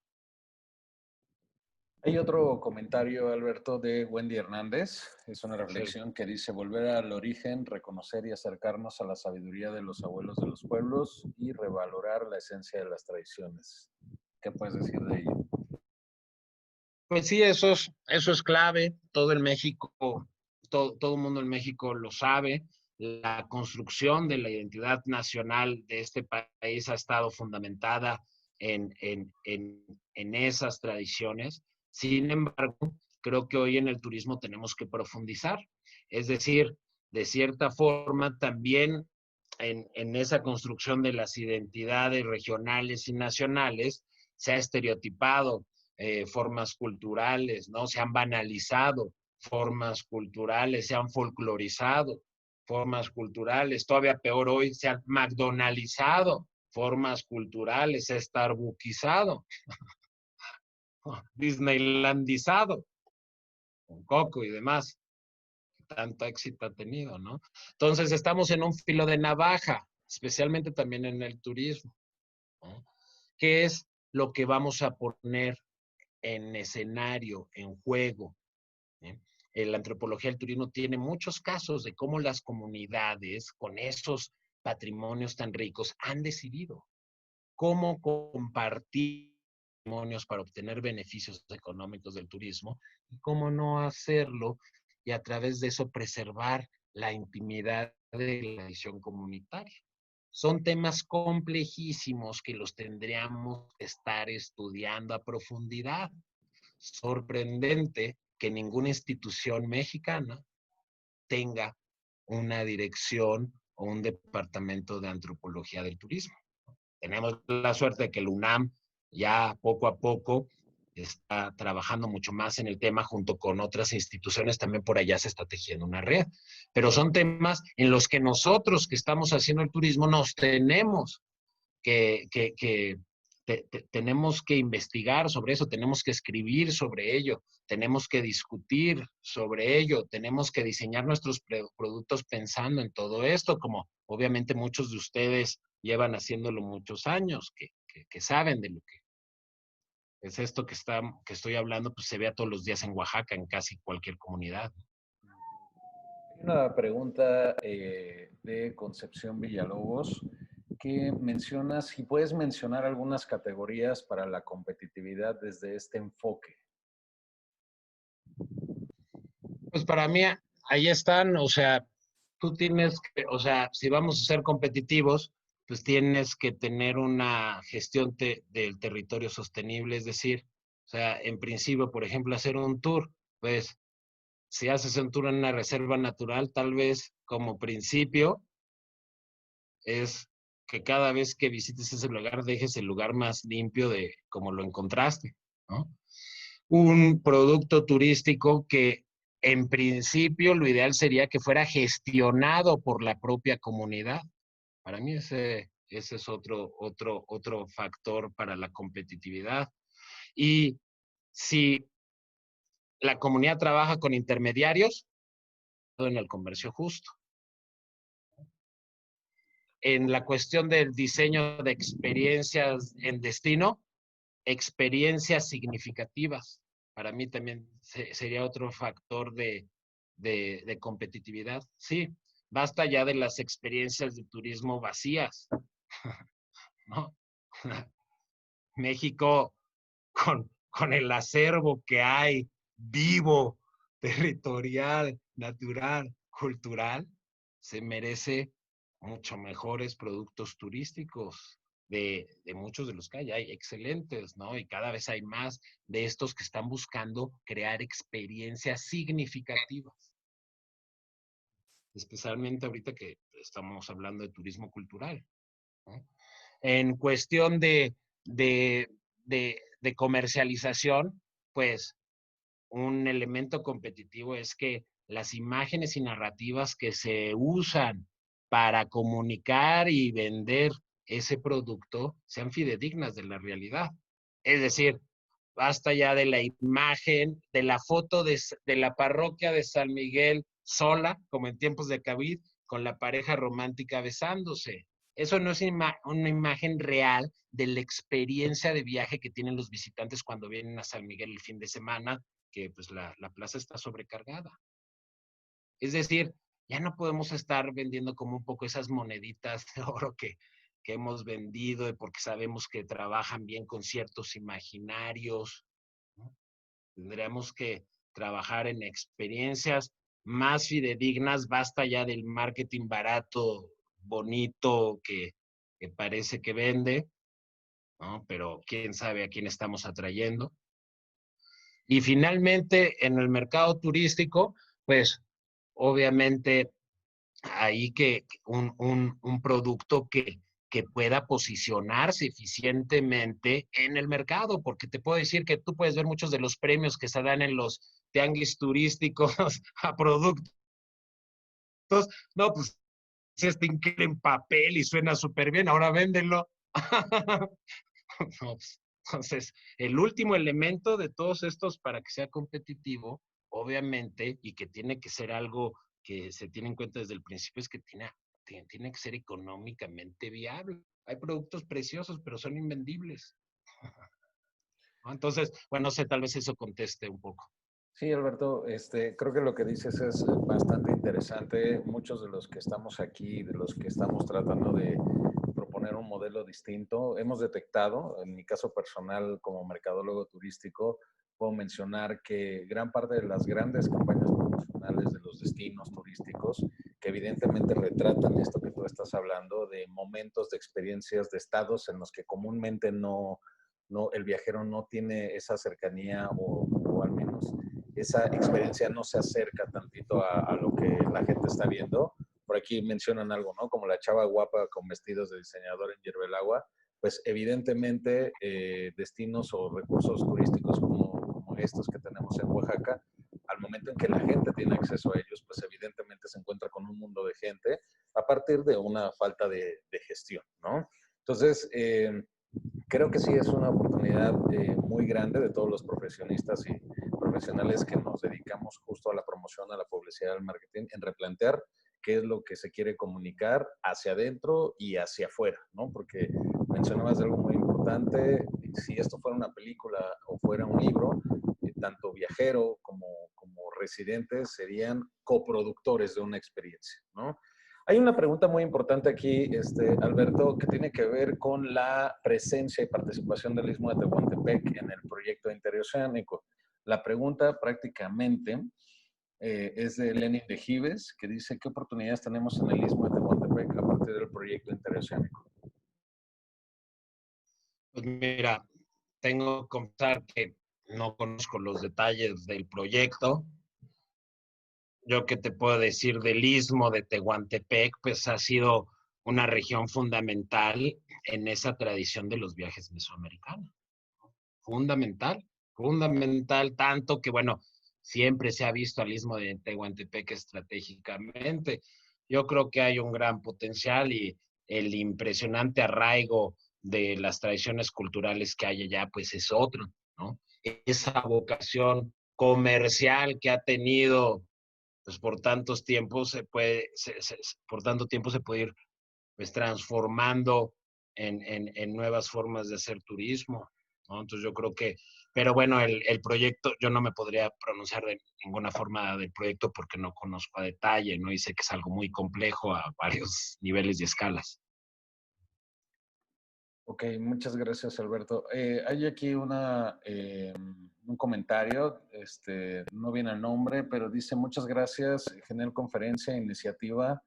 Hay otro comentario, Alberto, de Wendy Hernández. Es una Sí. reflexión que dice: volver al origen, reconocer y acercarnos a la sabiduría de los abuelos de los pueblos y revalorar la esencia de las tradiciones. ¿Qué puedes decir de ello? Pues sí, eso es clave. Todo el México, todo el mundo en México lo sabe. La construcción de la identidad nacional de este país ha estado fundamentada en esas tradiciones. Sin embargo, creo que hoy en el turismo tenemos que profundizar. Es decir, de cierta forma, también en esa construcción de las identidades regionales y nacionales se ha estereotipado formas culturales, ¿no? Se han banalizado formas culturales, se han folclorizado formas culturales, todavía peor hoy, se han McDonaldizado formas culturales, se ha starbuckizado, Disneylandizado, con Coco y demás, tanto éxito ha tenido, ¿no? Entonces estamos en un filo de navaja, especialmente también en el turismo, ¿no? ¿Qué es lo que vamos a poner en escenario, en juego? ¿Eh? La antropología del turismo tiene muchos casos de cómo las comunidades con esos patrimonios tan ricos han decidido cómo compartir patrimonios para obtener beneficios económicos del turismo y cómo no hacerlo y a través de eso preservar la intimidad de la visión comunitaria. Son temas complejísimos que los tendríamos que estar estudiando a profundidad. Sorprendente que ninguna institución mexicana tenga una dirección o un departamento de antropología del turismo. Tenemos la suerte de que el UNAM ya poco a poco está trabajando mucho más en el tema junto con otras instituciones, también por allá se está tejiendo una red, pero son temas en los que nosotros que estamos haciendo el turismo nos tenemos que tenemos que investigar sobre eso, tenemos que escribir sobre ello, tenemos que discutir sobre ello, tenemos que diseñar nuestros productos pensando en todo esto, como obviamente muchos de ustedes llevan haciéndolo muchos años, que saben de lo pues esto que estoy hablando, pues se vea todos los días en Oaxaca, en casi cualquier comunidad. Hay una pregunta de Concepción Villalobos que menciona si puedes mencionar algunas categorías para la competitividad desde este enfoque. Pues para mí, ahí están, o sea, tú tienes que, o sea, si vamos a ser competitivos, pues tienes que tener una gestión del territorio sostenible, es decir, o sea, en principio, por ejemplo, hacer un tour, pues si haces un tour en una reserva natural, tal vez como principio es que cada vez que visites ese lugar, dejes el lugar más limpio de como lo encontraste, ¿no? Un producto turístico que en principio lo ideal sería que fuera gestionado por la propia comunidad. Para mí ese es otro factor para la competitividad. Y si la comunidad trabaja con intermediarios, en el comercio justo. En la cuestión del diseño de experiencias en destino, experiencias significativas. Para mí también sería otro factor de competitividad. Sí, basta ya de las experiencias de turismo vacías, ¿no? México, con el acervo que hay, vivo, territorial, natural, cultural, se merece mucho mejores productos turísticos de muchos de los que hay excelentes, ¿no? Y cada vez hay más de estos que están buscando crear experiencias significativas, especialmente ahorita que estamos hablando de turismo cultural, ¿no? En cuestión de, de comercialización, pues un elemento competitivo es que las imágenes y narrativas que se usan para comunicar y vender ese producto sean fidedignas de la realidad. Es decir, basta ya de la imagen, de la foto de la parroquia de San Miguel sola, como en tiempos de COVID, con la pareja romántica besándose. Eso no es una imagen real de la experiencia de viaje que tienen los visitantes cuando vienen a San Miguel el fin de semana, que pues la plaza está sobrecargada. Es decir, ya no podemos estar vendiendo como un poco esas moneditas de oro que hemos vendido porque sabemos que trabajan bien con ciertos imaginarios, ¿no? Tendríamos que trabajar en experiencias más fidedignas, basta ya del marketing barato, bonito, que parece que vende, ¿no? Pero quién sabe a quién estamos atrayendo. Y finalmente, en el mercado turístico, pues obviamente ahí que un producto que pueda posicionarse eficientemente en el mercado, porque te puedo decir que tú puedes ver muchos de los premios que se dan en los tianguis turísticos a productos. No, pues si está increíble en papel y suena súper bien, ahora véndelo. No, pues, entonces, el último elemento de todos estos para que sea competitivo, obviamente, y que tiene que ser algo que se tiene en cuenta desde el principio, es que tiene que ser económicamente viable. Hay productos preciosos, pero son invendibles, ¿no? Entonces, bueno, no sé, tal vez eso conteste un poco. Sí, Alberto, creo que lo que dices es bastante interesante. Muchos de los que estamos aquí, de los que estamos tratando de proponer un modelo distinto, hemos detectado, en mi caso personal como mercadólogo turístico, puedo mencionar que gran parte de las grandes campañas promocionales de los destinos turísticos, que evidentemente retratan esto que tú estás hablando, de momentos, de experiencias, de estados en los que comúnmente el viajero no tiene esa cercanía o al menos esa experiencia no se acerca tantito a lo que la gente está viendo. Por aquí mencionan algo, ¿no? Como la chava guapa con vestidos de diseñador en Hierve el Agua. Pues evidentemente destinos o recursos turísticos como estos que tenemos en Oaxaca, al momento en que la gente tiene acceso a ellos, pues evidentemente se encuentra con un mundo de gente a partir de una falta de gestión, ¿no? Entonces, creo que sí es una oportunidad muy grande de todos los profesionistas y profesionales que nos dedicamos justo a la promoción, a la publicidad, al marketing, en replantear qué es lo que se quiere comunicar hacia adentro y hacia afuera, ¿no? Porque mencionabas algo muy importante, si esto fuera una película o fuera un libro, tanto viajero como residentes serían coproductores de una experiencia, ¿no? Hay una pregunta muy importante aquí, Alberto, que tiene que ver con la presencia y participación del Istmo de Tehuantepec en el proyecto interoceánico. La pregunta prácticamente es de Lenin de Gives, que dice, ¿qué oportunidades tenemos en el Istmo de Tehuantepec a partir del proyecto interoceánico? Pues mira, tengo que confesar que no conozco los detalles del proyecto. Yo qué te puedo decir del Istmo de Tehuantepec, pues ha sido una región fundamental en esa tradición de los viajes mesoamericanos. Fundamental, fundamental, tanto que, bueno, siempre se ha visto al Istmo de Tehuantepec estratégicamente. Yo creo que hay un gran potencial y el impresionante arraigo de las tradiciones culturales que hay allá, pues es otro, ¿no? Esa vocación comercial que ha tenido, pues por tantos tiempos por tanto tiempo se puede ir pues transformando en nuevas formas de hacer turismo, ¿no? Entonces yo creo que, pero bueno, el proyecto, yo no me podría pronunciar de ninguna forma del proyecto porque no conozco a detalle, ¿no? Y sé que es algo muy complejo a varios niveles y escalas. Ok, muchas gracias, Alberto. Hay aquí un comentario, no viene el nombre, pero dice, muchas gracias, genial conferencia, iniciativa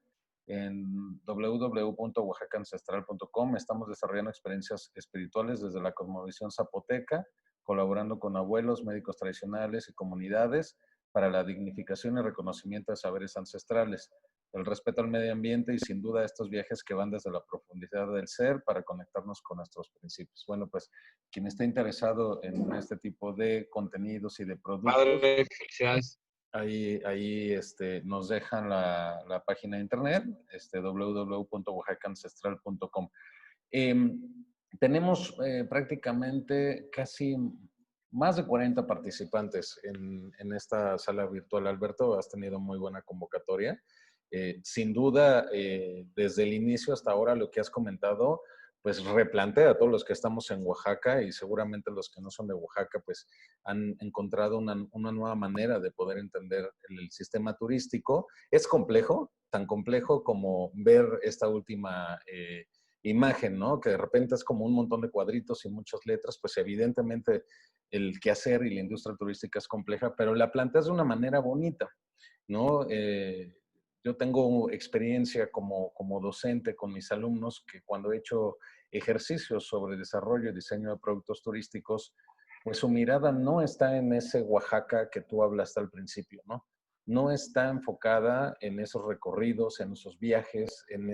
en www.oaxacaancestral.com. Estamos desarrollando experiencias espirituales desde la cosmovisión zapoteca, colaborando con abuelos, médicos tradicionales y comunidades para la dignificación y reconocimiento de saberes ancestrales, el respeto al medio ambiente y sin duda estos viajes que van desde la profundidad del ser para conectarnos con nuestros principios. Bueno, pues quien esté interesado en este tipo de contenidos y de productos, Padre, felicidades. ahí nos dejan la página de internet, www.oaxacaancestral.com. Tenemos prácticamente casi más de 40 participantes en esta sala virtual. Alberto, has tenido muy buena convocatoria. Sin duda, desde el inicio hasta ahora, lo que has comentado, pues replantea a todos los que estamos en Oaxaca y seguramente los que no son de Oaxaca, pues han encontrado una nueva manera de poder entender el sistema turístico. Es complejo, tan complejo como ver esta última imagen, ¿no? Que de repente es como un montón de cuadritos y muchas letras, pues evidentemente el quehacer y la industria turística es compleja, pero la planteas de una manera bonita, ¿no? Yo tengo experiencia como docente con mis alumnos que cuando he hecho ejercicios sobre desarrollo y diseño de productos turísticos, pues su mirada no está en ese Oaxaca que tú hablaste al principio, ¿no? No está enfocada en esos recorridos, en esos viajes, en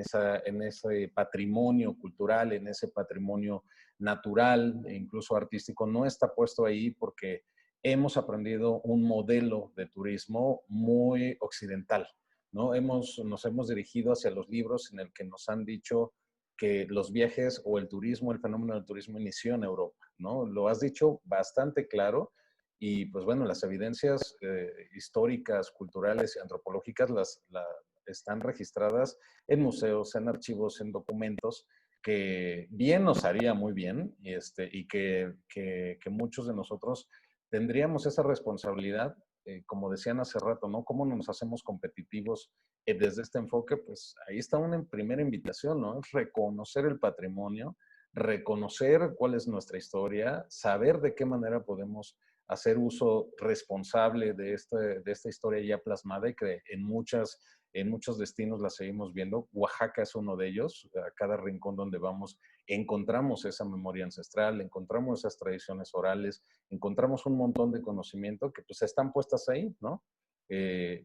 ese patrimonio cultural, en ese patrimonio natural e incluso artístico. No está puesto ahí porque hemos aprendido un modelo de turismo muy occidental, ¿no? Nos hemos dirigido hacia los libros en el que nos han dicho que los viajes o el turismo, el fenómeno del turismo inició en Europa, ¿no? Lo has dicho bastante claro y pues bueno, las evidencias históricas, culturales y antropológicas están registradas en museos, en archivos, en documentos que bien nos haría muy bien y que muchos de nosotros tendríamos esa responsabilidad, como decían hace rato, ¿no? ¿Cómo nos hacemos competitivos desde este enfoque? Pues ahí está una primera invitación, ¿no? Es reconocer el patrimonio, reconocer cuál es nuestra historia, saber de qué manera podemos hacer uso responsable de esta historia ya plasmada y que en muchos destinos la seguimos viendo. Oaxaca es uno de ellos. A cada rincón donde vamos encontramos esa memoria ancestral, encontramos esas tradiciones orales, encontramos un montón de conocimiento que pues están puestas ahí, ¿no?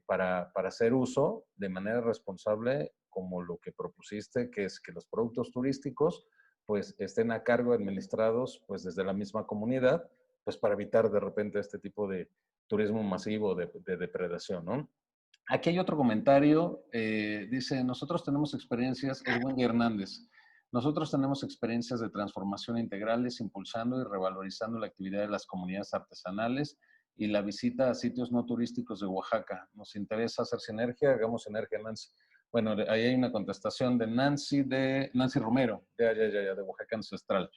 Para hacer uso de manera responsable como lo que propusiste, que es que los productos turísticos pues estén a cargo, administrados pues desde la misma comunidad, pues para evitar de repente este tipo de turismo masivo de depredación, ¿no? Aquí hay otro comentario, dice, nosotros tenemos experiencias, es Wendy Hernández, nosotros tenemos experiencias de transformación integrales, impulsando y revalorizando la actividad de las comunidades artesanales y la visita a sitios no turísticos de Oaxaca. Nos interesa hacer sinergia, hagamos sinergia, Nancy. Bueno, ahí hay una contestación de Nancy Romero, de Oaxaca Ancestral.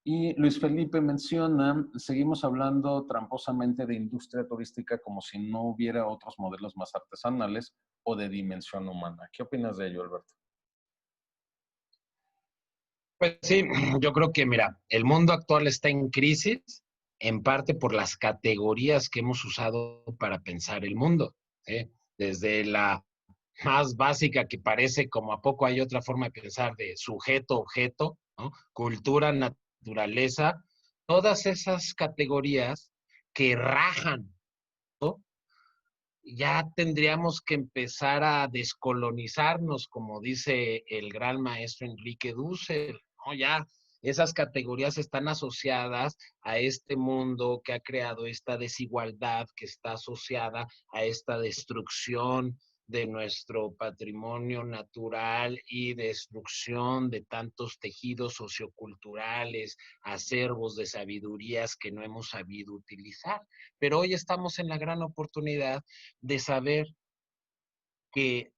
Y Luis Felipe menciona, seguimos hablando tramposamente de industria turística como si no hubiera otros modelos más artesanales o de dimensión humana. ¿Qué opinas de ello, Alberto? Pues sí, yo creo que, mira, el mundo actual está en crisis, en parte por las categorías que hemos usado para pensar el mundo, ¿sí? Desde la más básica, que parece como a poco hay otra forma de pensar, de sujeto, objeto, ¿no? Cultura, naturaleza, todas esas categorías que rajan, ¿no? Ya tendríamos que empezar a descolonizarnos, como dice el gran maestro Enrique Dussel, ¿no? Ya esas categorías están asociadas a este mundo que ha creado esta desigualdad, que está asociada a esta destrucción de nuestro patrimonio natural y destrucción de tantos tejidos socioculturales, acervos de sabidurías que no hemos sabido utilizar. Pero hoy estamos en la gran oportunidad de saber que,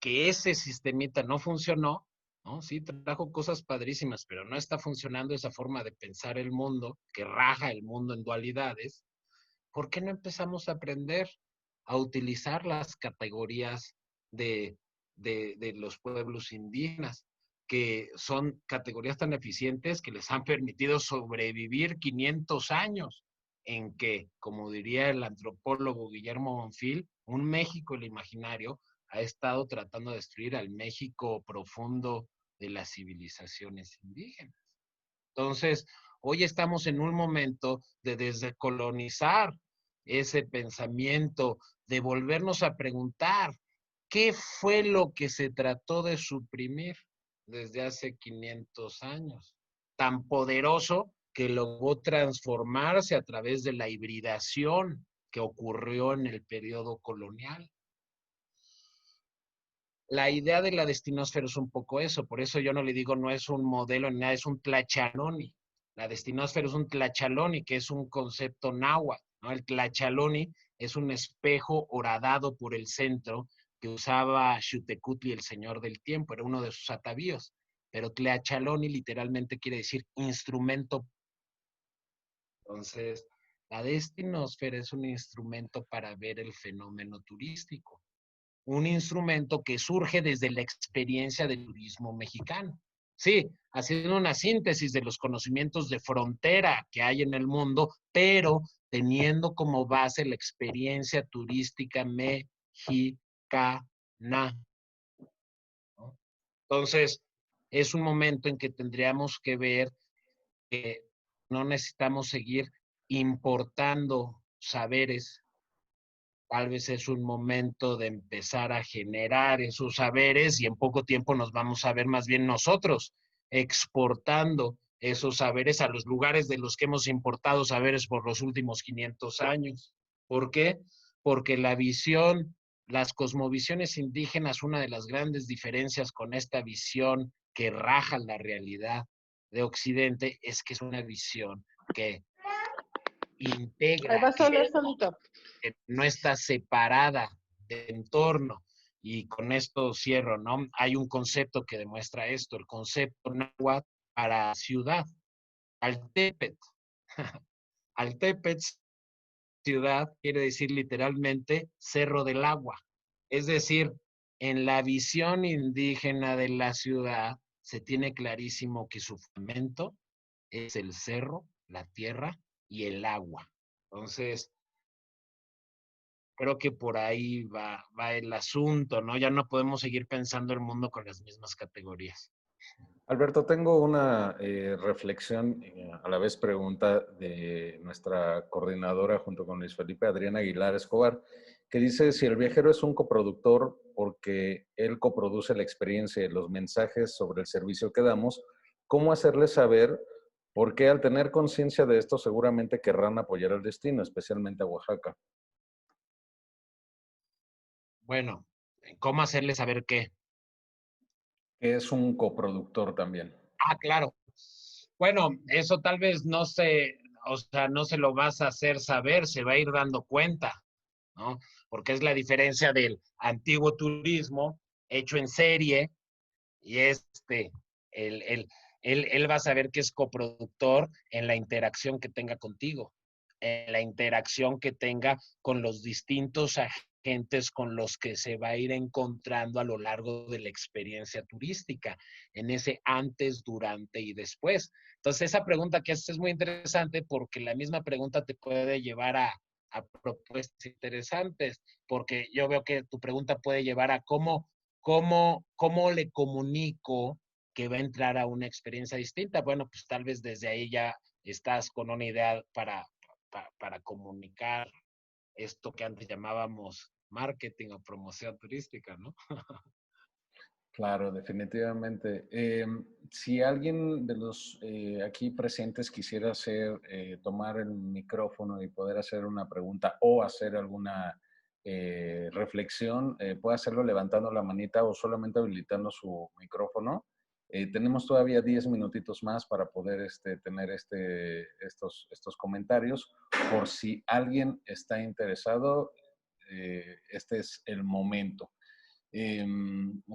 que ese sistemita no funcionó, ¿no? Sí, trajo cosas padrísimas, pero no está funcionando esa forma de pensar el mundo, que raja el mundo en dualidades. ¿Por qué no empezamos a aprender a utilizar las categorías de, de los pueblos indígenas, que son categorías tan eficientes que les han permitido sobrevivir 500 años, en que, como diría el antropólogo Guillermo Bonfil, un México, el imaginario, ha estado tratando de destruir al México profundo de las civilizaciones indígenas. Entonces, hoy estamos en un momento de descolonizar ese pensamiento, de volvernos a preguntar qué fue lo que se trató de suprimir desde hace 500 años, tan poderoso que logró transformarse a través de la hibridación que ocurrió en el periodo colonial. La idea de la destinósfera es un poco eso, por eso yo no le digo no es un modelo ni nada, es un tlachaloni. La destinósfera es un tlachaloni, que es un concepto náhuatl, ¿no? El tlachaloni es un espejo horadado por el centro que usaba Xutecutli, el señor del tiempo, era uno de sus atavíos. Pero tlachaloni literalmente quiere decir instrumento. Entonces, la destinósfera es un instrumento para ver el fenómeno turístico, un instrumento que surge desde la experiencia del turismo mexicano. Sí, haciendo una síntesis de los conocimientos de frontera que hay en el mundo, pero teniendo como base la experiencia turística mexicana, ¿no? Entonces, es un momento en que tendríamos que ver que no necesitamos seguir importando saberes. Tal vez es un momento de empezar a generar esos saberes y en poco tiempo nos vamos a ver más bien nosotros exportando esos saberes a los lugares de los que hemos importado saberes por los últimos 500 años. ¿Por qué? Porque la visión, las cosmovisiones indígenas, una de las grandes diferencias con esta visión que raja la realidad de Occidente es que es una visión que Ahí va integra, a hablar solito. que no está separada del entorno. Y con esto cierro, ¿no? Hay un concepto que demuestra esto, el concepto náhuatl para ciudad, Altepet. Altepet, ciudad, quiere decir literalmente cerro del agua. Es decir, en la visión indígena de la ciudad se tiene clarísimo que su fundamento es el cerro, la tierra y el agua. Entonces, creo que por ahí va el asunto, ¿no? Ya no podemos seguir pensando el mundo con las mismas categorías. Alberto, tengo una reflexión, a la vez pregunta de nuestra coordinadora junto con Luis Felipe, Adriana Aguilar Escobar, que dice si el viajero es un coproductor porque él coproduce la experiencia y los mensajes sobre el servicio que damos, ¿cómo hacerle saber por qué al tener conciencia de esto seguramente querrán apoyar el destino, especialmente a Oaxaca? Bueno, ¿cómo hacerle saber qué? Que es un coproductor también. Ah, claro. Bueno, eso tal vez no se, o sea, no se lo vas a hacer saber, se va a ir dando cuenta, ¿no? Porque es la diferencia del antiguo turismo hecho en serie y el Él va a saber que es coproductor en la interacción que tenga contigo, en la interacción que tenga con los distintos agentes con los que se va a ir encontrando a lo largo de la experiencia turística, en ese antes, durante y después. Entonces, esa pregunta que haces es muy interesante porque la misma pregunta te puede llevar a propuestas interesantes, porque yo veo que tu pregunta puede llevar a cómo le comunico que va a entrar a una experiencia distinta. Bueno, pues tal vez desde ahí ya estás con una idea para comunicar esto que antes llamábamos marketing o promoción turística, ¿no? Claro, definitivamente. Si alguien de los aquí presentes quisiera tomar el micrófono y poder hacer una pregunta o hacer alguna reflexión, puede hacerlo levantando la manita o solamente habilitando su micrófono. Tenemos todavía 10 minutitos más para poder tener estos comentarios. Por si alguien está interesado, este es el momento.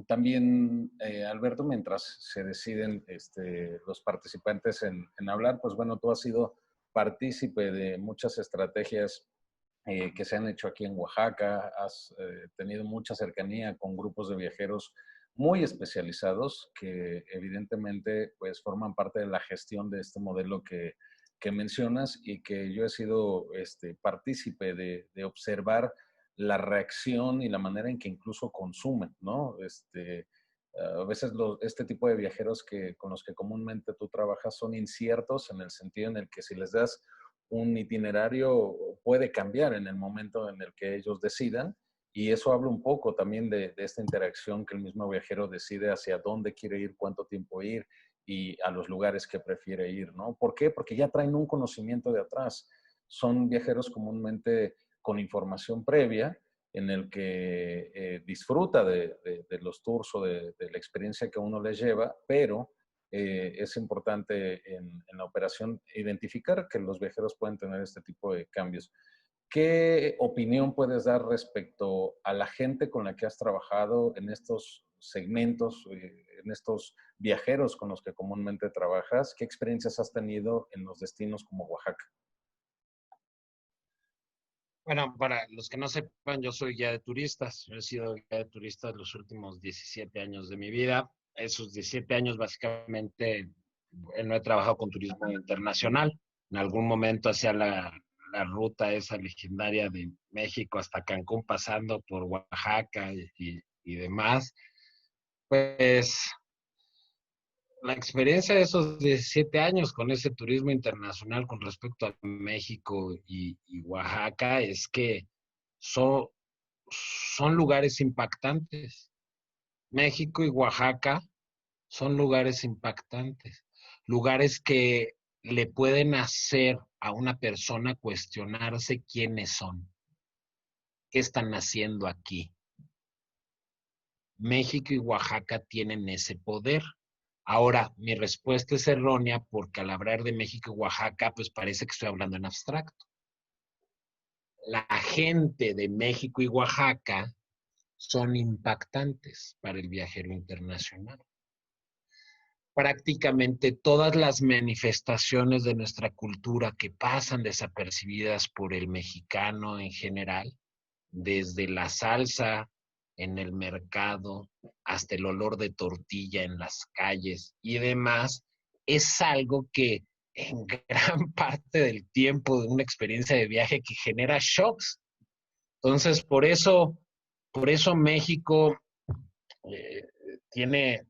También, Alberto, mientras se deciden los participantes en hablar, pues bueno, tú has sido partícipe de muchas estrategias que se han hecho aquí en Oaxaca, has tenido mucha cercanía con grupos de viajeros muy especializados que evidentemente pues forman parte de la gestión de este modelo que mencionas y que yo he sido partícipe de observar la reacción y la manera en que incluso consumen, ¿no? A veces este tipo de viajeros con los que comúnmente tú trabajas son inciertos en el sentido en el que si les das un itinerario puede cambiar en el momento en el que ellos decidan y eso habla un poco también de esta interacción que el mismo viajero decide hacia dónde quiere ir, cuánto tiempo ir y a los lugares que prefiere ir, ¿no? ¿Por qué? Porque ya traen un conocimiento de atrás. Son viajeros comúnmente con información previa en el que disfruta de los tours o de la experiencia que uno les lleva, pero es importante en la operación identificar que los viajeros pueden tener este tipo de cambios. ¿Qué opinión puedes dar respecto a la gente con la que has trabajado en estos segmentos, en estos viajeros con los que comúnmente trabajas? ¿Qué experiencias has tenido en los destinos como Oaxaca? Bueno, para los que no sepan, yo soy guía de turistas. Yo he sido guía de turistas los últimos 17 años de mi vida. Esos 17 años básicamente no he trabajado con turismo internacional. En algún momento hacía la ruta esa legendaria de México hasta Cancún, pasando por Oaxaca y demás. Pues la experiencia de esos 17 años con ese turismo internacional con respecto a México y Oaxaca es que son, son lugares impactantes. México y Oaxaca son lugares impactantes, lugares que le pueden hacer a una persona cuestionarse quiénes son, qué están haciendo aquí. México y Oaxaca tienen ese poder. Ahora, mi respuesta es errónea porque al hablar de México y Oaxaca, pues parece que estoy hablando en abstracto. La gente de México y Oaxaca son impactantes para el viajero internacional. Prácticamente todas las manifestaciones de nuestra cultura que pasan desapercibidas por el mexicano en general, desde la salsa en el mercado hasta el olor de tortilla en las calles y demás, es algo que en gran parte del tiempo de una experiencia de viaje que genera shocks. Entonces, por eso México eh, tiene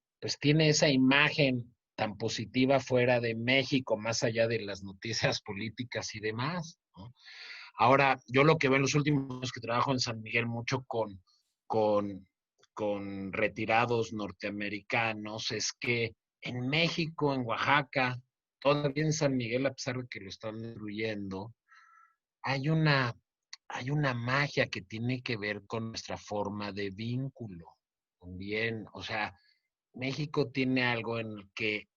esa imagen tan positiva fuera de México, más allá de las noticias políticas y demás, ¿no? Ahora, yo lo que veo en los últimos que trabajo en San Miguel mucho con, con retirados norteamericanos es que en México, en Oaxaca, todavía en San Miguel, a pesar de que lo están destruyendo, hay una, hay una magia que tiene que ver con nuestra forma de vínculo. También, o sea, México tiene algo en el que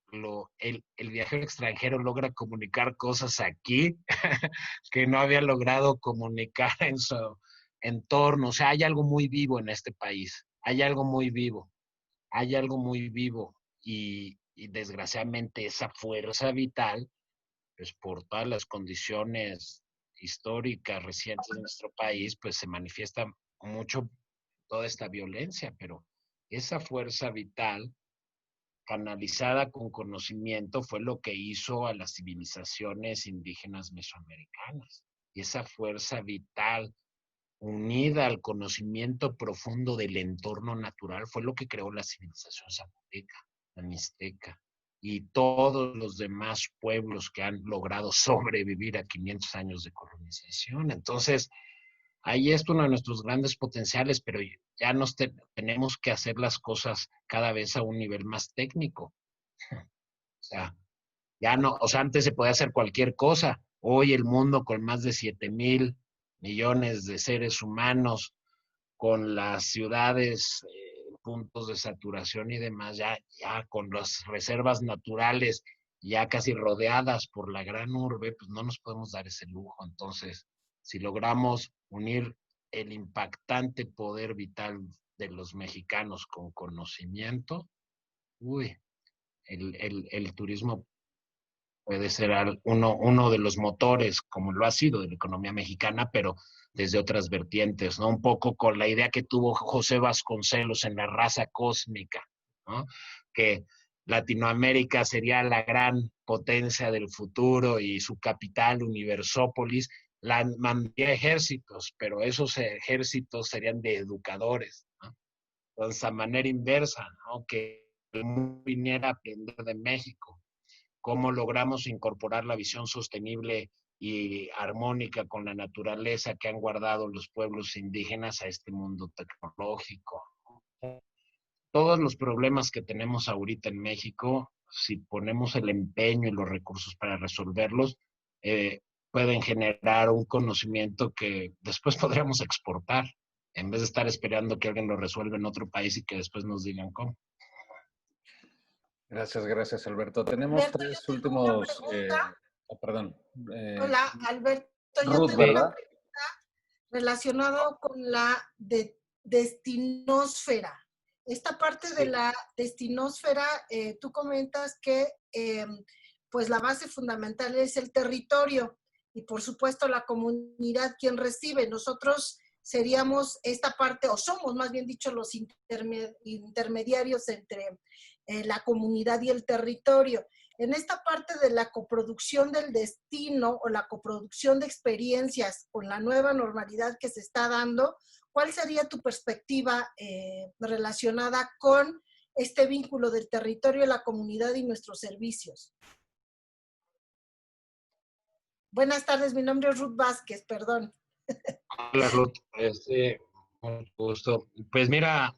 el viajero extranjero logra comunicar cosas aquí que no había logrado comunicar en su entorno. O sea, hay algo muy vivo en este país. Hay algo muy vivo. Hay algo muy vivo. y desgraciadamente esa fuerza vital, pues por todas las condiciones históricas recientes de nuestro país, pues se manifiesta mucho toda esta violencia, pero esa fuerza vital canalizada con conocimiento fue lo que hizo a las civilizaciones indígenas mesoamericanas. Y esa fuerza vital unida al conocimiento profundo del entorno natural fue lo que creó la civilización zapoteca, la mixteca y todos los demás pueblos que han logrado sobrevivir a 500 años de colonización. Entonces, ahí es uno de nuestros grandes potenciales, pero ya tenemos que hacer las cosas cada vez a un nivel más técnico. O sea, ya no, o sea, antes se podía hacer cualquier cosa. Hoy el mundo con más de 7,000 millones de seres humanos, con las ciudades, puntos de saturación y demás, ya con las reservas naturales ya casi rodeadas por la gran urbe, pues no nos podemos dar ese lujo. Entonces, si logramos unir el impactante poder vital de los mexicanos con conocimiento, el turismo puede ser uno de los motores, como lo ha sido de la economía mexicana, pero desde otras vertientes, ¿no? Un poco con la idea que tuvo José Vasconcelos en La raza cósmica, ¿no? Que Latinoamérica sería la gran potencia del futuro y su capital, Universópolis, mandaría ejércitos, pero esos ejércitos serían de educadores, ¿no? Entonces, a manera inversa, ¿no? Que el mundo viniera a aprender de México. Cómo logramos incorporar la visión sostenible y armónica con la naturaleza que han guardado los pueblos indígenas a este mundo tecnológico. Todos los problemas que tenemos ahorita en México, si ponemos el empeño y los recursos para resolverlos, pueden generar un conocimiento que después podríamos exportar, en vez de estar esperando que alguien lo resuelva en otro país y que después nos digan cómo. Gracias, Alberto. Tenemos Alberto, tres yo tengo una últimos... pregunta. perdón. Hola, Alberto, yo Ruth, tengo una ¿verdad? pregunta relacionada con la destinósfera. Esta parte de la destinósfera, tú comentas que pues la base fundamental es el territorio y por supuesto la comunidad quien recibe. Nosotros seríamos esta parte, o somos más bien dicho los intermediarios entre la comunidad y el territorio. En esta parte de la coproducción del destino o la coproducción de experiencias con la nueva normalidad que se está dando, ¿cuál sería tu perspectiva relacionada con este vínculo del territorio, la comunidad y nuestros servicios? Buenas tardes, mi nombre es Ruth Vázquez, perdón. Hola, Ruth. Mucho gusto. Pues mira,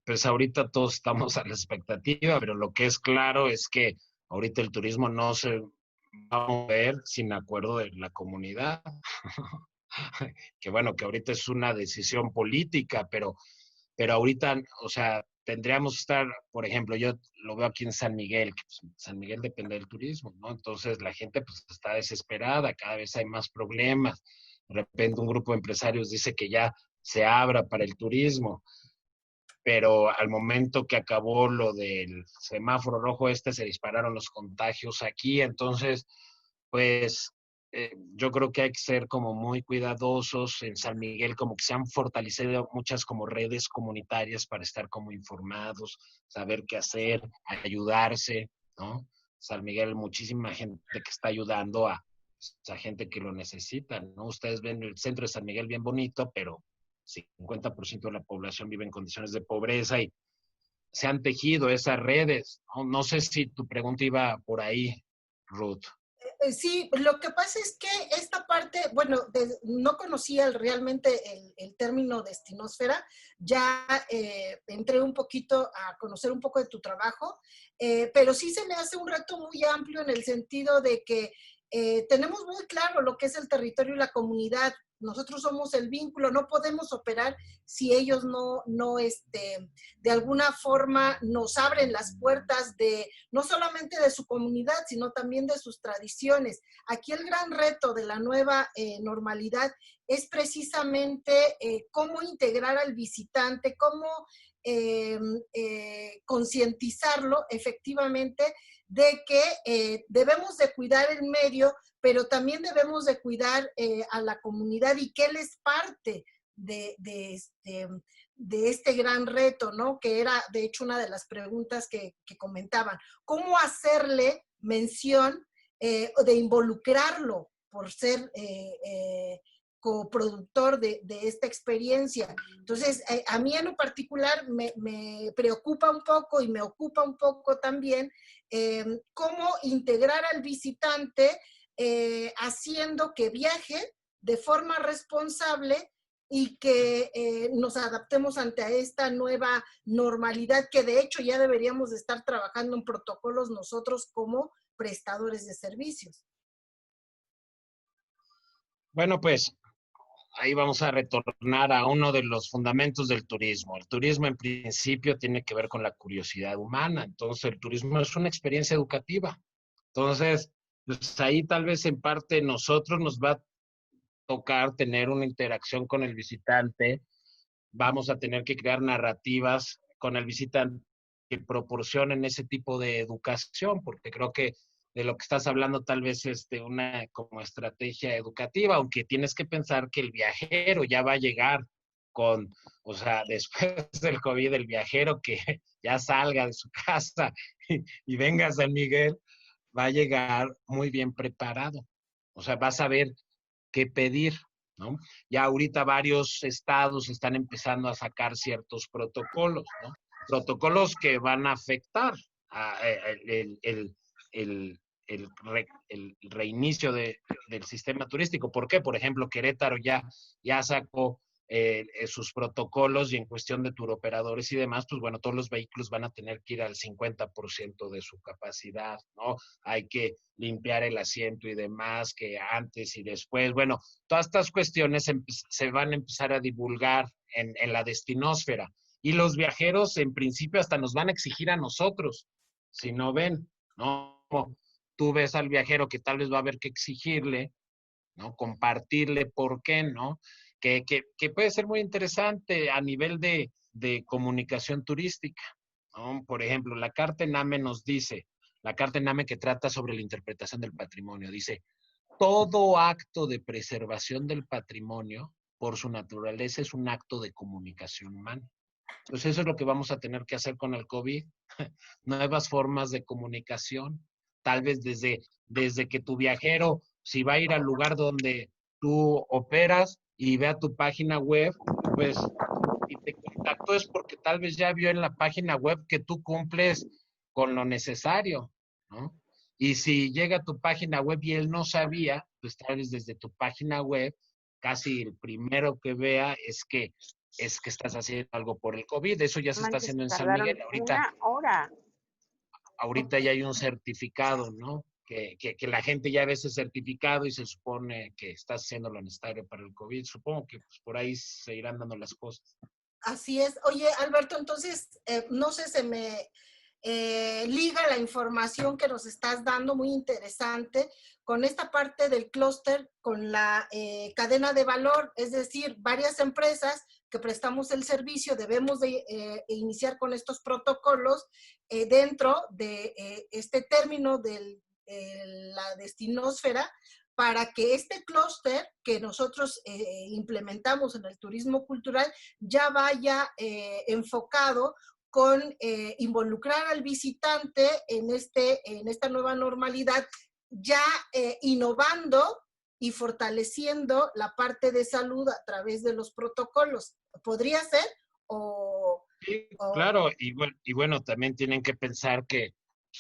pues ahorita todos estamos a la expectativa, pero lo que es claro es que ahorita el turismo no se va a mover sin acuerdo de la comunidad. Que bueno, que ahorita es una decisión política, pero ahorita, o sea, tendríamos que estar, por ejemplo, yo lo veo aquí en San Miguel, que pues, San Miguel depende del turismo, ¿no? Entonces la gente pues está desesperada, cada vez hay más problemas. De repente un grupo de empresarios dice que ya se abra para el turismo, pero al momento que acabó lo del semáforo rojo se dispararon los contagios aquí, entonces, pues yo creo que hay que ser como muy cuidadosos en San Miguel, como que se han fortalecido muchas como redes comunitarias para estar como informados, saber qué hacer, ayudarse, ¿no? San Miguel, muchísima gente que está ayudando a gente que lo necesita, ¿no? Ustedes ven el centro de San Miguel bien bonito, pero 50% de la población vive en condiciones de pobreza y se han tejido esas redes. No sé si tu pregunta iba por ahí, Ruth. Sí, lo que pasa es que esta parte, bueno, no conocía realmente el término destinósfera, ya entré un poquito a conocer un poco de tu trabajo, pero sí se me hace un reto muy amplio en el sentido de que tenemos muy claro lo que es el territorio y la comunidad. Nosotros somos el vínculo, no podemos operar si ellos de alguna forma nos abren las puertas no solamente de su comunidad, sino también de sus tradiciones. Aquí el gran reto de la nueva normalidad es precisamente cómo integrar al visitante, cómo concientizarlo efectivamente de que debemos de cuidar el medio, pero también debemos de cuidar a la comunidad y que él es parte de este gran reto, ¿no? Que era, de hecho, una de las preguntas que comentaban. ¿Cómo hacerle mención de involucrarlo por ser coproductor de esta experiencia? Entonces, a mí en lo particular me preocupa un poco y me ocupa un poco también cómo integrar al visitante haciendo que viaje de forma responsable y que nos adaptemos ante esta nueva normalidad, que de hecho ya deberíamos de estar trabajando en protocolos nosotros como prestadores de servicios. Bueno, pues ahí vamos a retornar a uno de los fundamentos del turismo. El turismo en principio tiene que ver con la curiosidad humana, entonces el turismo es una experiencia educativa. Entonces, pues ahí tal vez en parte nosotros nos va a tocar tener una interacción con el visitante, vamos a tener que crear narrativas con el visitante que proporcionen ese tipo de educación, porque creo que de lo que estás hablando tal vez es de una como estrategia educativa, aunque tienes que pensar que el viajero ya va a llegar con, o sea, después del COVID, el viajero que ya salga de su casa y venga a San Miguel, va a llegar muy bien preparado. O sea, va a saber qué pedir, ¿no? Ya ahorita varios estados están empezando a sacar ciertos protocolos, ¿no? Protocolos que van a afectar el, el reinicio del sistema turístico. ¿Por qué? Por ejemplo, Querétaro ya sacó sus protocolos y en cuestión de turoperadores y demás, pues bueno, todos los vehículos van a tener que ir al 50% de su capacidad, ¿no? Hay que limpiar el asiento y demás, que antes y después, bueno, todas estas cuestiones se van a empezar a divulgar en la destinósfera y los viajeros en principio hasta nos van a exigir a nosotros, si no ven, ¿no? Tú ves al viajero que tal vez va a haber que exigirle, ¿no? Compartirle por qué, ¿no? Que puede ser muy interesante a nivel de comunicación turística, ¿no? Por ejemplo, la Carta ENAME nos dice, la Carta ENAME que trata sobre la interpretación del patrimonio, dice, todo acto de preservación del patrimonio, por su naturaleza, es un acto de comunicación humana. Entonces eso es lo que vamos a tener que hacer con el COVID. Nuevas formas de comunicación, tal vez desde que tu viajero, si va a ir al lugar donde tú operas y vea tu página web, pues si te contactó es porque tal vez ya vio en la página web que tú cumples con lo necesario, ¿no? Y si llega a tu página web y él no sabía, pues tal vez desde tu página web, casi el primero que vea es que estás haciendo algo por el COVID. Eso ya se está haciendo en San Miguel. Ahorita ya hay un certificado, ¿no? Que la gente ya ve ese certificado y se supone que estás haciendo lo necesario para el COVID. Supongo que pues, por ahí se irán dando las cosas. Así es. Oye, Alberto, entonces, no sé, se me liga la información que nos estás dando, muy interesante, con esta parte del clúster, con la cadena de valor, es decir, varias empresas que prestamos el servicio, debemos de iniciar con estos protocolos dentro de este término de la destinósfera, para que este clúster que nosotros implementamos en el turismo cultural ya vaya enfocado con involucrar al visitante en esta nueva normalidad, ya innovando y fortaleciendo la parte de salud a través de los protocolos. ¿Podría ser? Sí, claro, y bueno, también tienen que pensar que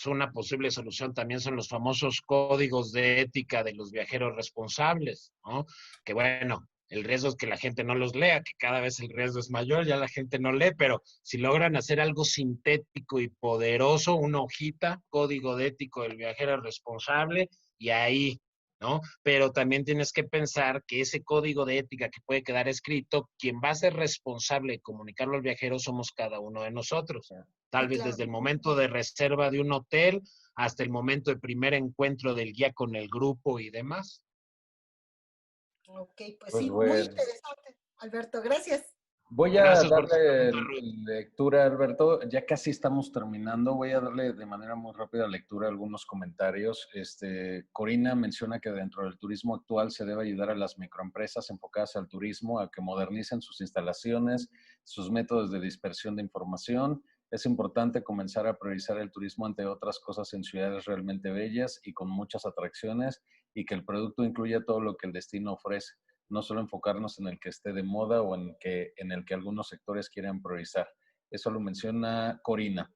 una posible solución también son los famosos códigos de ética de los viajeros responsables, ¿no? Que bueno, el riesgo es que la gente no los lea, que cada vez el riesgo es mayor, ya la gente no lee, pero si logran hacer algo sintético y poderoso, una hojita, código de ético del viajero responsable, y ahí ¿no? Pero también tienes que pensar que ese código de ética que puede quedar escrito, quien va a ser responsable de comunicarlo al viajero somos cada uno de nosotros. Tal Sí, vez claro. desde el momento de reserva de un hotel hasta el momento de primer encuentro del guía con el grupo y demás. Ok, pues Pues sí, muy bueno. interesante, Alberto. Gracias. Voy a Gracias por tu darle pregunta, Ruth. lectura, Alberto. Ya casi estamos terminando. Voy a darle de manera muy rápida lectura a algunos comentarios. Corina menciona que dentro del turismo actual se debe ayudar a las microempresas enfocadas al turismo a que modernicen sus instalaciones, sus métodos de dispersión de información. Es importante comenzar a priorizar el turismo ante otras cosas en ciudades realmente bellas y con muchas atracciones y que el producto incluya todo lo que el destino ofrece, no solo enfocarnos en el que esté de moda o en el que algunos sectores quieran priorizar. Eso lo menciona Corina.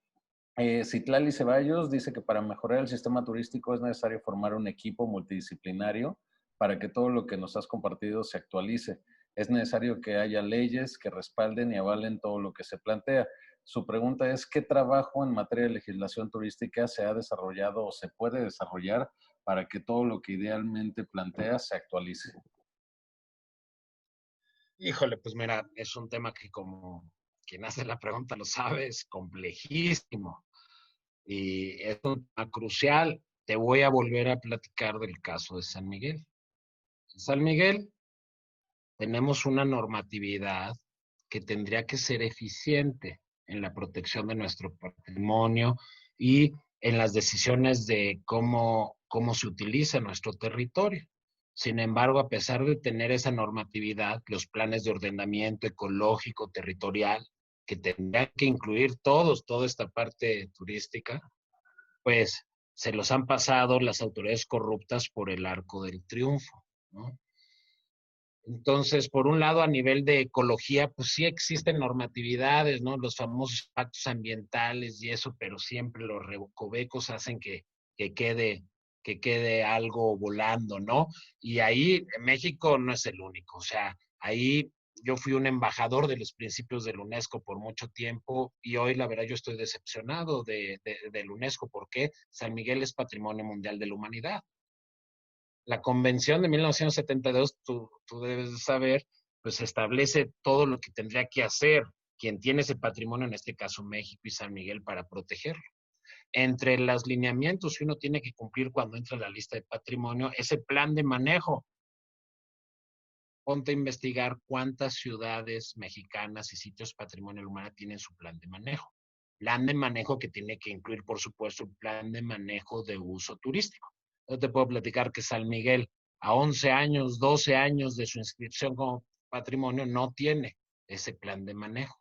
Citlali Ceballos dice que para mejorar el sistema turístico es necesario formar un equipo multidisciplinario para que todo lo que nos has compartido se actualice. Es necesario que haya leyes que respalden y avalen todo lo que se plantea. Su pregunta es, ¿qué trabajo en materia de legislación turística se ha desarrollado o se puede desarrollar para que todo lo que idealmente plantea se actualice? Híjole, pues mira, es un tema que como quien hace la pregunta lo sabe, es complejísimo y es un tema crucial. Te voy a volver a platicar del caso de San Miguel. En San Miguel tenemos una normatividad que tendría que ser eficiente en la protección de nuestro patrimonio y en las decisiones de cómo se utiliza nuestro territorio. Sin embargo, a pesar de tener esa normatividad, los planes de ordenamiento ecológico, territorial, que tendrían que incluir toda esta parte turística, pues se los han pasado las autoridades corruptas por el arco del triunfo, ¿no? Entonces, por un lado, a nivel de ecología, pues sí existen normatividades, ¿no? Los famosos pactos ambientales y eso, pero siempre los recovecos hacen que quede, que quede algo volando, ¿no? Y ahí México no es el único, o sea, ahí yo fui un embajador de los principios del UNESCO por mucho tiempo y hoy la verdad yo estoy decepcionado del UNESCO porque San Miguel es Patrimonio Mundial de la Humanidad. La Convención de 1972, tú debes de saber, pues establece todo lo que tendría que hacer quien tiene ese patrimonio, en este caso México y San Miguel, para protegerlo. Entre los lineamientos que uno tiene que cumplir cuando entra a la lista de patrimonio, ese plan de manejo. Ponte a investigar cuántas ciudades mexicanas y sitios patrimonio humano tienen su plan de manejo. Plan de manejo que tiene que incluir, por supuesto, un plan de manejo de uso turístico. Yo te puedo platicar que San Miguel, a 11 años, 12 años de su inscripción como patrimonio, no tiene ese plan de manejo.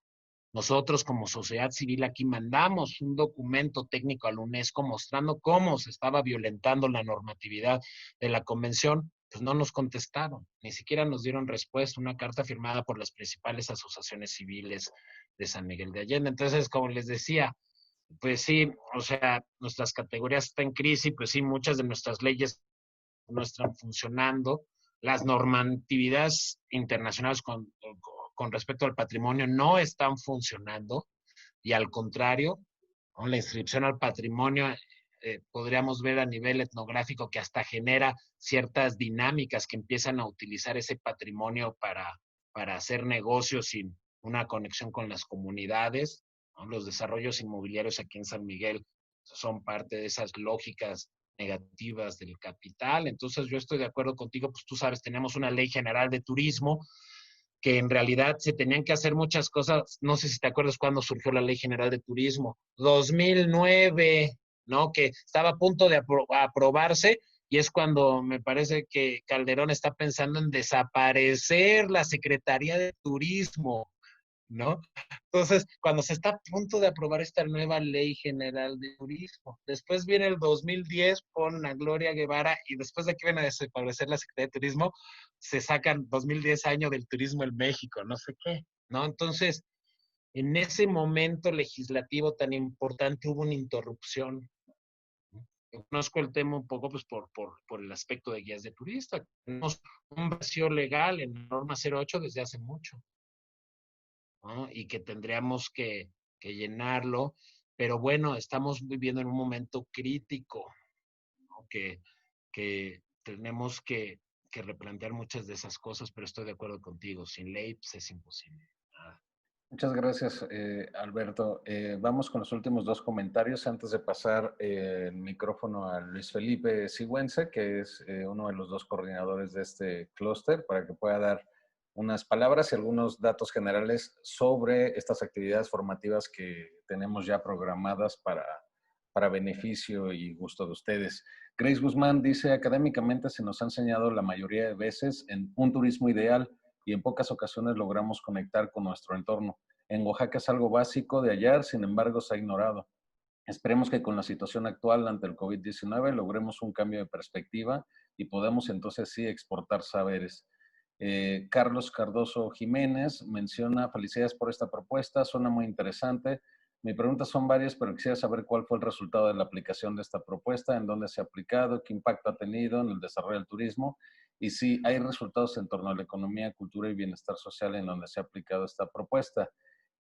Nosotros como sociedad civil aquí mandamos un documento técnico a la UNESCO mostrando cómo se estaba violentando la normatividad de la convención, pues no nos contestaron, ni siquiera nos dieron respuesta, una carta firmada por las principales asociaciones civiles de San Miguel de Allende. Entonces, como les decía, pues sí, o sea, nuestras categorías están en crisis, pues sí, muchas de nuestras leyes no están funcionando, las normatividades internacionales con respecto al patrimonio no están funcionando y al contrario, con la inscripción al patrimonio podríamos ver a nivel etnográfico que hasta genera ciertas dinámicas que empiezan a utilizar ese patrimonio para hacer negocios sin una conexión con las comunidades, ¿no? Los desarrollos inmobiliarios aquí en San Miguel son parte de esas lógicas negativas del capital. Entonces yo estoy de acuerdo contigo, pues tú sabes, tenemos una ley general de turismo que en realidad se tenían que hacer muchas cosas. No sé si te acuerdas cuando surgió la Ley General de Turismo, 2009, ¿no? Que estaba a punto de aprobarse y es cuando me parece que Calderón está pensando en desaparecer la Secretaría de Turismo, ¿no? Entonces, cuando se está a punto de aprobar esta nueva Ley General de Turismo, después viene el 2010 con a Gloria Guevara y después de que viene a desaparecer la Secretaría de Turismo, se sacan 2010 año del turismo en México, no sé qué, ¿no? Entonces, en ese momento legislativo tan importante hubo una interrupción. Yo conozco el tema un poco pues, por el aspecto de guías de turista. Tenemos un vacío legal en la norma 08 desde hace mucho, ¿no? Y que tendríamos que llenarlo. Pero bueno, estamos viviendo en un momento crítico, ¿no? Que tenemos que replantear muchas de esas cosas, pero estoy de acuerdo contigo, sin ley pues, es imposible. Muchas gracias, Alberto. Vamos con los últimos dos comentarios antes de pasar el micrófono a Luis Felipe Sigüenza, que es uno de los dos coordinadores de este clúster, para que pueda dar unas palabras y algunos datos generales sobre estas actividades formativas que tenemos ya programadas para beneficio y gusto de ustedes. Grace Guzmán dice, académicamente se nos ha enseñado la mayoría de veces en un turismo ideal y en pocas ocasiones logramos conectar con nuestro entorno. En Oaxaca es algo básico de hallar, sin embargo se ha ignorado. Esperemos que con la situación actual ante el COVID-19 logremos un cambio de perspectiva y podamos entonces sí exportar saberes. Carlos Cardoso Jiménez menciona, felicidades por esta propuesta, suena muy interesante. Mis preguntas son varias, pero quisiera saber cuál fue el resultado de la aplicación de esta propuesta, en dónde se ha aplicado, qué impacto ha tenido en el desarrollo del turismo y si hay resultados en torno a la economía, cultura y bienestar social en donde se ha aplicado esta propuesta.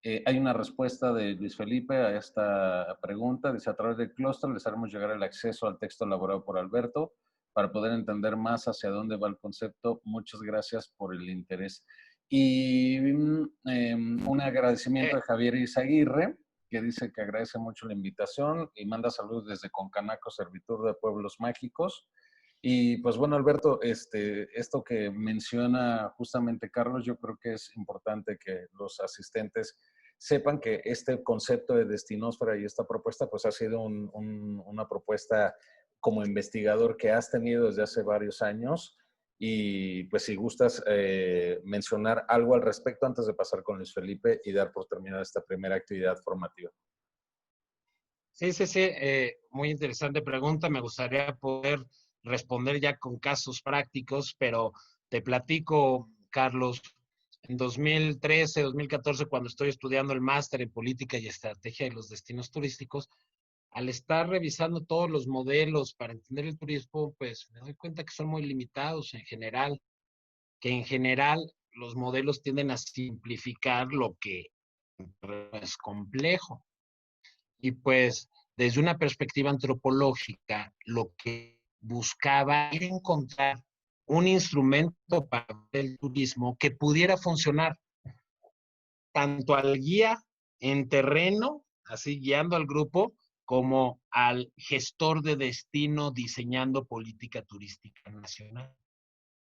Hay una respuesta de Luis Felipe a esta pregunta. Dice, a través del clúster les haremos llegar el acceso al texto elaborado por Alberto para poder entender más hacia dónde va el concepto. Muchas gracias por el interés. Y un agradecimiento a Javier Izaguirre, que dice que agradece mucho la invitación y manda saludos desde Concanaco, Servitur de Pueblos Mágicos. Y pues bueno, Alberto, esto que menciona justamente Carlos, yo creo que es importante que los asistentes sepan que este concepto de destinósfera y esta propuesta pues ha sido una propuesta como investigador que has tenido desde hace varios años y pues si gustas mencionar algo al respecto antes de pasar con Luis Felipe y dar por terminada esta primera actividad formativa. Sí, muy interesante pregunta. Me gustaría poder responder ya con casos prácticos, pero te platico, Carlos, en 2013, 2014, cuando estoy estudiando el máster en política y estrategia de los destinos turísticos, al estar revisando todos los modelos para entender el turismo, pues me doy cuenta que son muy limitados en general, que en general los modelos tienden a simplificar lo que es complejo. Y pues desde una perspectiva antropológica, lo que buscaba era encontrar un instrumento para el turismo que pudiera funcionar tanto al guía en terreno, así guiando al grupo, como al gestor de destino diseñando política turística nacional,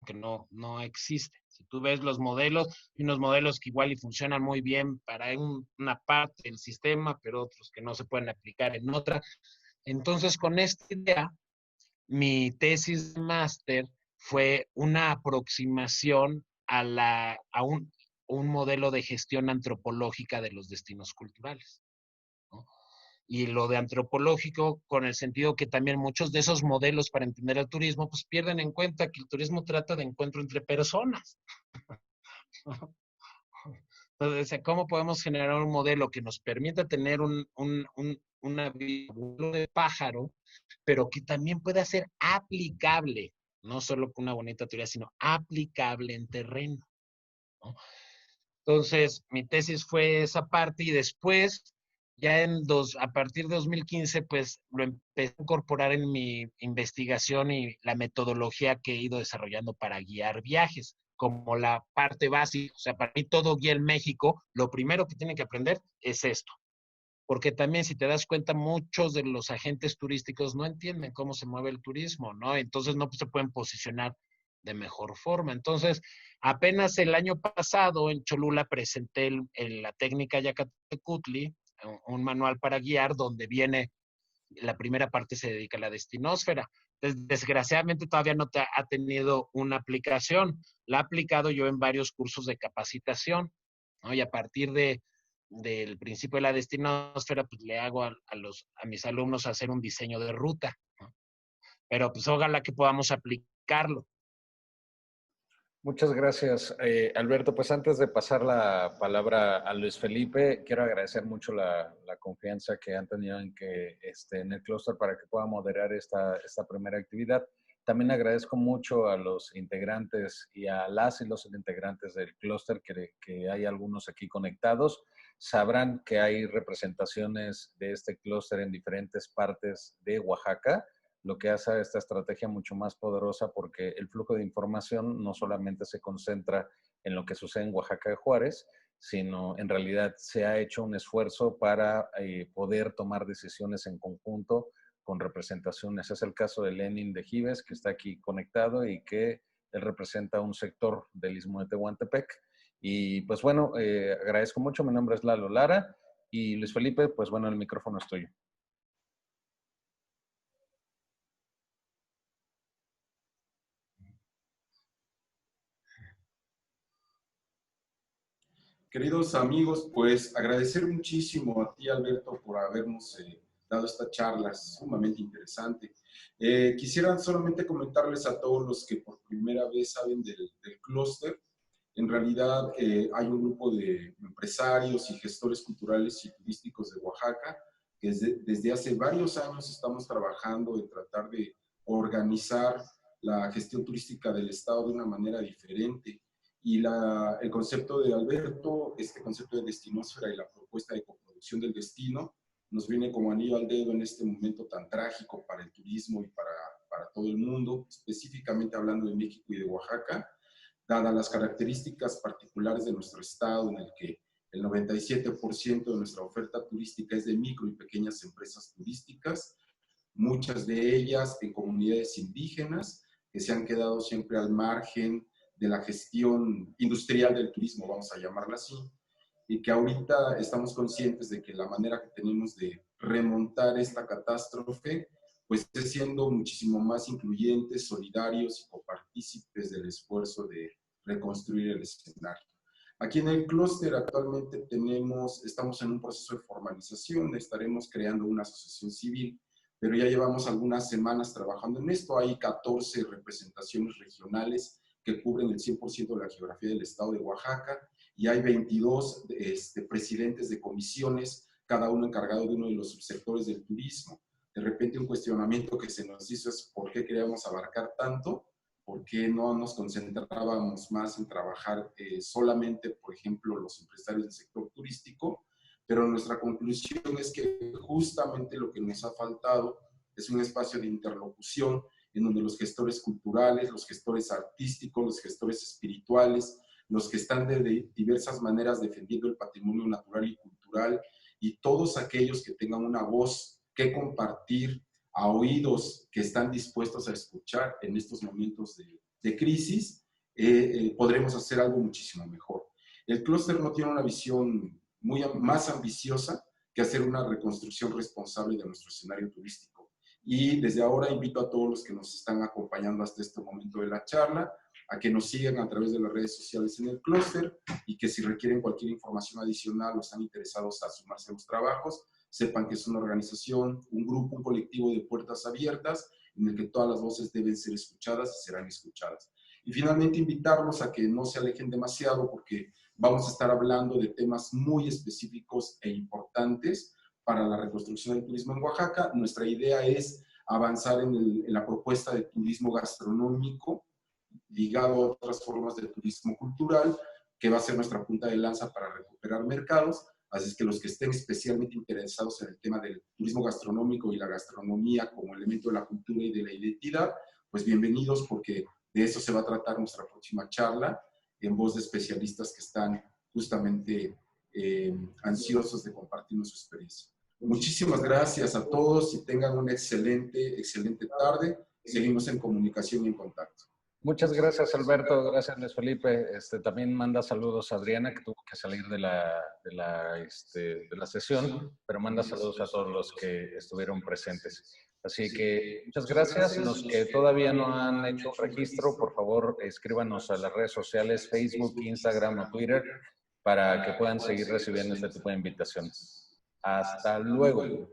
que no existe. Si tú ves los modelos, hay unos modelos que igual y funcionan muy bien para una parte del sistema, pero otros que no se pueden aplicar en otra. Entonces, con esta idea, mi tesis de máster fue una aproximación a un modelo de gestión antropológica de los destinos culturales, ¿no? Y lo de antropológico con el sentido que también muchos de esos modelos para entender el turismo pues pierden en cuenta que el turismo trata de encuentro entre personas. Entonces, ¿cómo podemos generar un modelo que nos permita tener una vida de pájaro, pero que también pueda ser aplicable, no solo con una bonita teoría, sino aplicable en terreno, ¿no? Entonces, mi tesis fue esa parte y después, ya a partir de 2015, pues lo empecé a incorporar en mi investigación y la metodología que he ido desarrollando para guiar viajes, como la parte básica. O sea, para mí todo guía en México, lo primero que tiene que aprender es esto. Porque también, si te das cuenta, muchos de los agentes turísticos no entienden cómo se mueve el turismo, ¿no? Entonces no se pueden posicionar de mejor forma. Entonces, apenas el año pasado en Cholula presenté la técnica Yacatecutli, un manual para guiar donde viene, la primera parte se dedica a la destinósfera. Desgraciadamente todavía no ha tenido una aplicación. La he aplicado yo en varios cursos de capacitación, ¿no? Y a partir del principio de la destinósfera, pues le hago a mis alumnos hacer un diseño de ruta, ¿no? Pero pues ojalá que podamos aplicarlo. Muchas gracias, Alberto. Pues antes de pasar la palabra a Luis Felipe, quiero agradecer mucho la confianza que han tenido en el clúster para que pueda moderar esta primera actividad. También agradezco mucho a los integrantes y a las y los integrantes del clúster, que hay algunos aquí conectados. Sabrán que hay representaciones de este clúster en diferentes partes de Oaxaca. lo que hace a esta estrategia mucho más poderosa, porque el flujo de información no solamente se concentra en lo que sucede en Oaxaca de Juárez, sino en realidad se ha hecho un esfuerzo para poder tomar decisiones en conjunto con representaciones. Es el caso de Lenin de Gives, que está aquí conectado y que él representa un sector del Istmo de Tehuantepec. Y pues bueno, agradezco mucho. Mi nombre es Lalo Lara y Luis Felipe, pues bueno, el micrófono es tuyo. Queridos amigos, pues agradecer muchísimo a ti, Alberto, por habernos dado esta charla sumamente interesante. Quisiera solamente comentarles a todos los que por primera vez saben del clúster. En realidad hay un grupo de empresarios y gestores culturales y turísticos de Oaxaca que desde hace varios años estamos trabajando en tratar de organizar la gestión turística del Estado de una manera diferente. Y el concepto de Alberto, este concepto de destinósfera y la propuesta de coproducción del destino, nos viene como anillo al dedo en este momento tan trágico para el turismo y para todo el mundo, específicamente hablando de México y de Oaxaca, dadas las características particulares de nuestro estado, en el que el 97% de nuestra oferta turística es de micro y pequeñas empresas turísticas, muchas de ellas en comunidades indígenas, que se han quedado siempre al margen de la gestión industrial del turismo, vamos a llamarla así, y que ahorita estamos conscientes de que la manera que tenemos de remontar esta catástrofe, pues es siendo muchísimo más incluyentes, solidarios y copartícipes del esfuerzo de reconstruir el escenario. Aquí en el clúster actualmente estamos en un proceso de formalización, estaremos creando una asociación civil, pero ya llevamos algunas semanas trabajando en esto. Hay 14 representaciones regionales que cubren el 100% de la geografía del estado de Oaxaca, y hay 22 presidentes de comisiones, cada uno encargado de uno de los subsectores del turismo. De repente un cuestionamiento que se nos hizo es ¿por qué queríamos abarcar tanto? ¿Por qué no nos concentrábamos más en trabajar solamente, por ejemplo, los empresarios del sector turístico? Pero nuestra conclusión es que justamente lo que nos ha faltado es un espacio de interlocución en donde los gestores culturales, los gestores artísticos, los gestores espirituales, los que están de diversas maneras defendiendo el patrimonio natural y cultural, y todos aquellos que tengan una voz que compartir a oídos que están dispuestos a escuchar en estos momentos de crisis, podremos hacer algo muchísimo mejor. El clúster no tiene una visión más ambiciosa que hacer una reconstrucción responsable de nuestro escenario turístico. Y desde ahora invito a todos los que nos están acompañando hasta este momento de la charla a que nos sigan a través de las redes sociales en el clúster, y que si requieren cualquier información adicional o están interesados a sumarse a los trabajos, sepan que es una organización, un grupo, un colectivo de puertas abiertas en el que todas las voces deben ser escuchadas y serán escuchadas. Y finalmente invitarlos a que no se alejen demasiado, porque vamos a estar hablando de temas muy específicos e importantes para la reconstrucción del turismo en Oaxaca. Nuestra idea es avanzar en la propuesta de turismo gastronómico ligado a otras formas de turismo cultural, que va a ser nuestra punta de lanza para recuperar mercados. Así es que los que estén especialmente interesados en el tema del turismo gastronómico y la gastronomía como elemento de la cultura y de la identidad, pues bienvenidos, porque de eso se va a tratar nuestra próxima charla, en voz de especialistas que están justamente ansiosos de compartirnos su experiencia. Muchísimas gracias a todos y tengan una excelente tarde. Seguimos en comunicación y en contacto. Muchas gracias, Alberto. Gracias, Luis Felipe. También manda saludos a Adriana, que tuvo que salir de la sesión, pero manda saludos a todos los que estuvieron presentes. Así que muchas gracias. Los que todavía no han hecho registro, por favor, escríbanos a las redes sociales, Facebook, Instagram o Twitter, para que puedan seguir recibiendo este tipo de invitaciones. Hasta luego.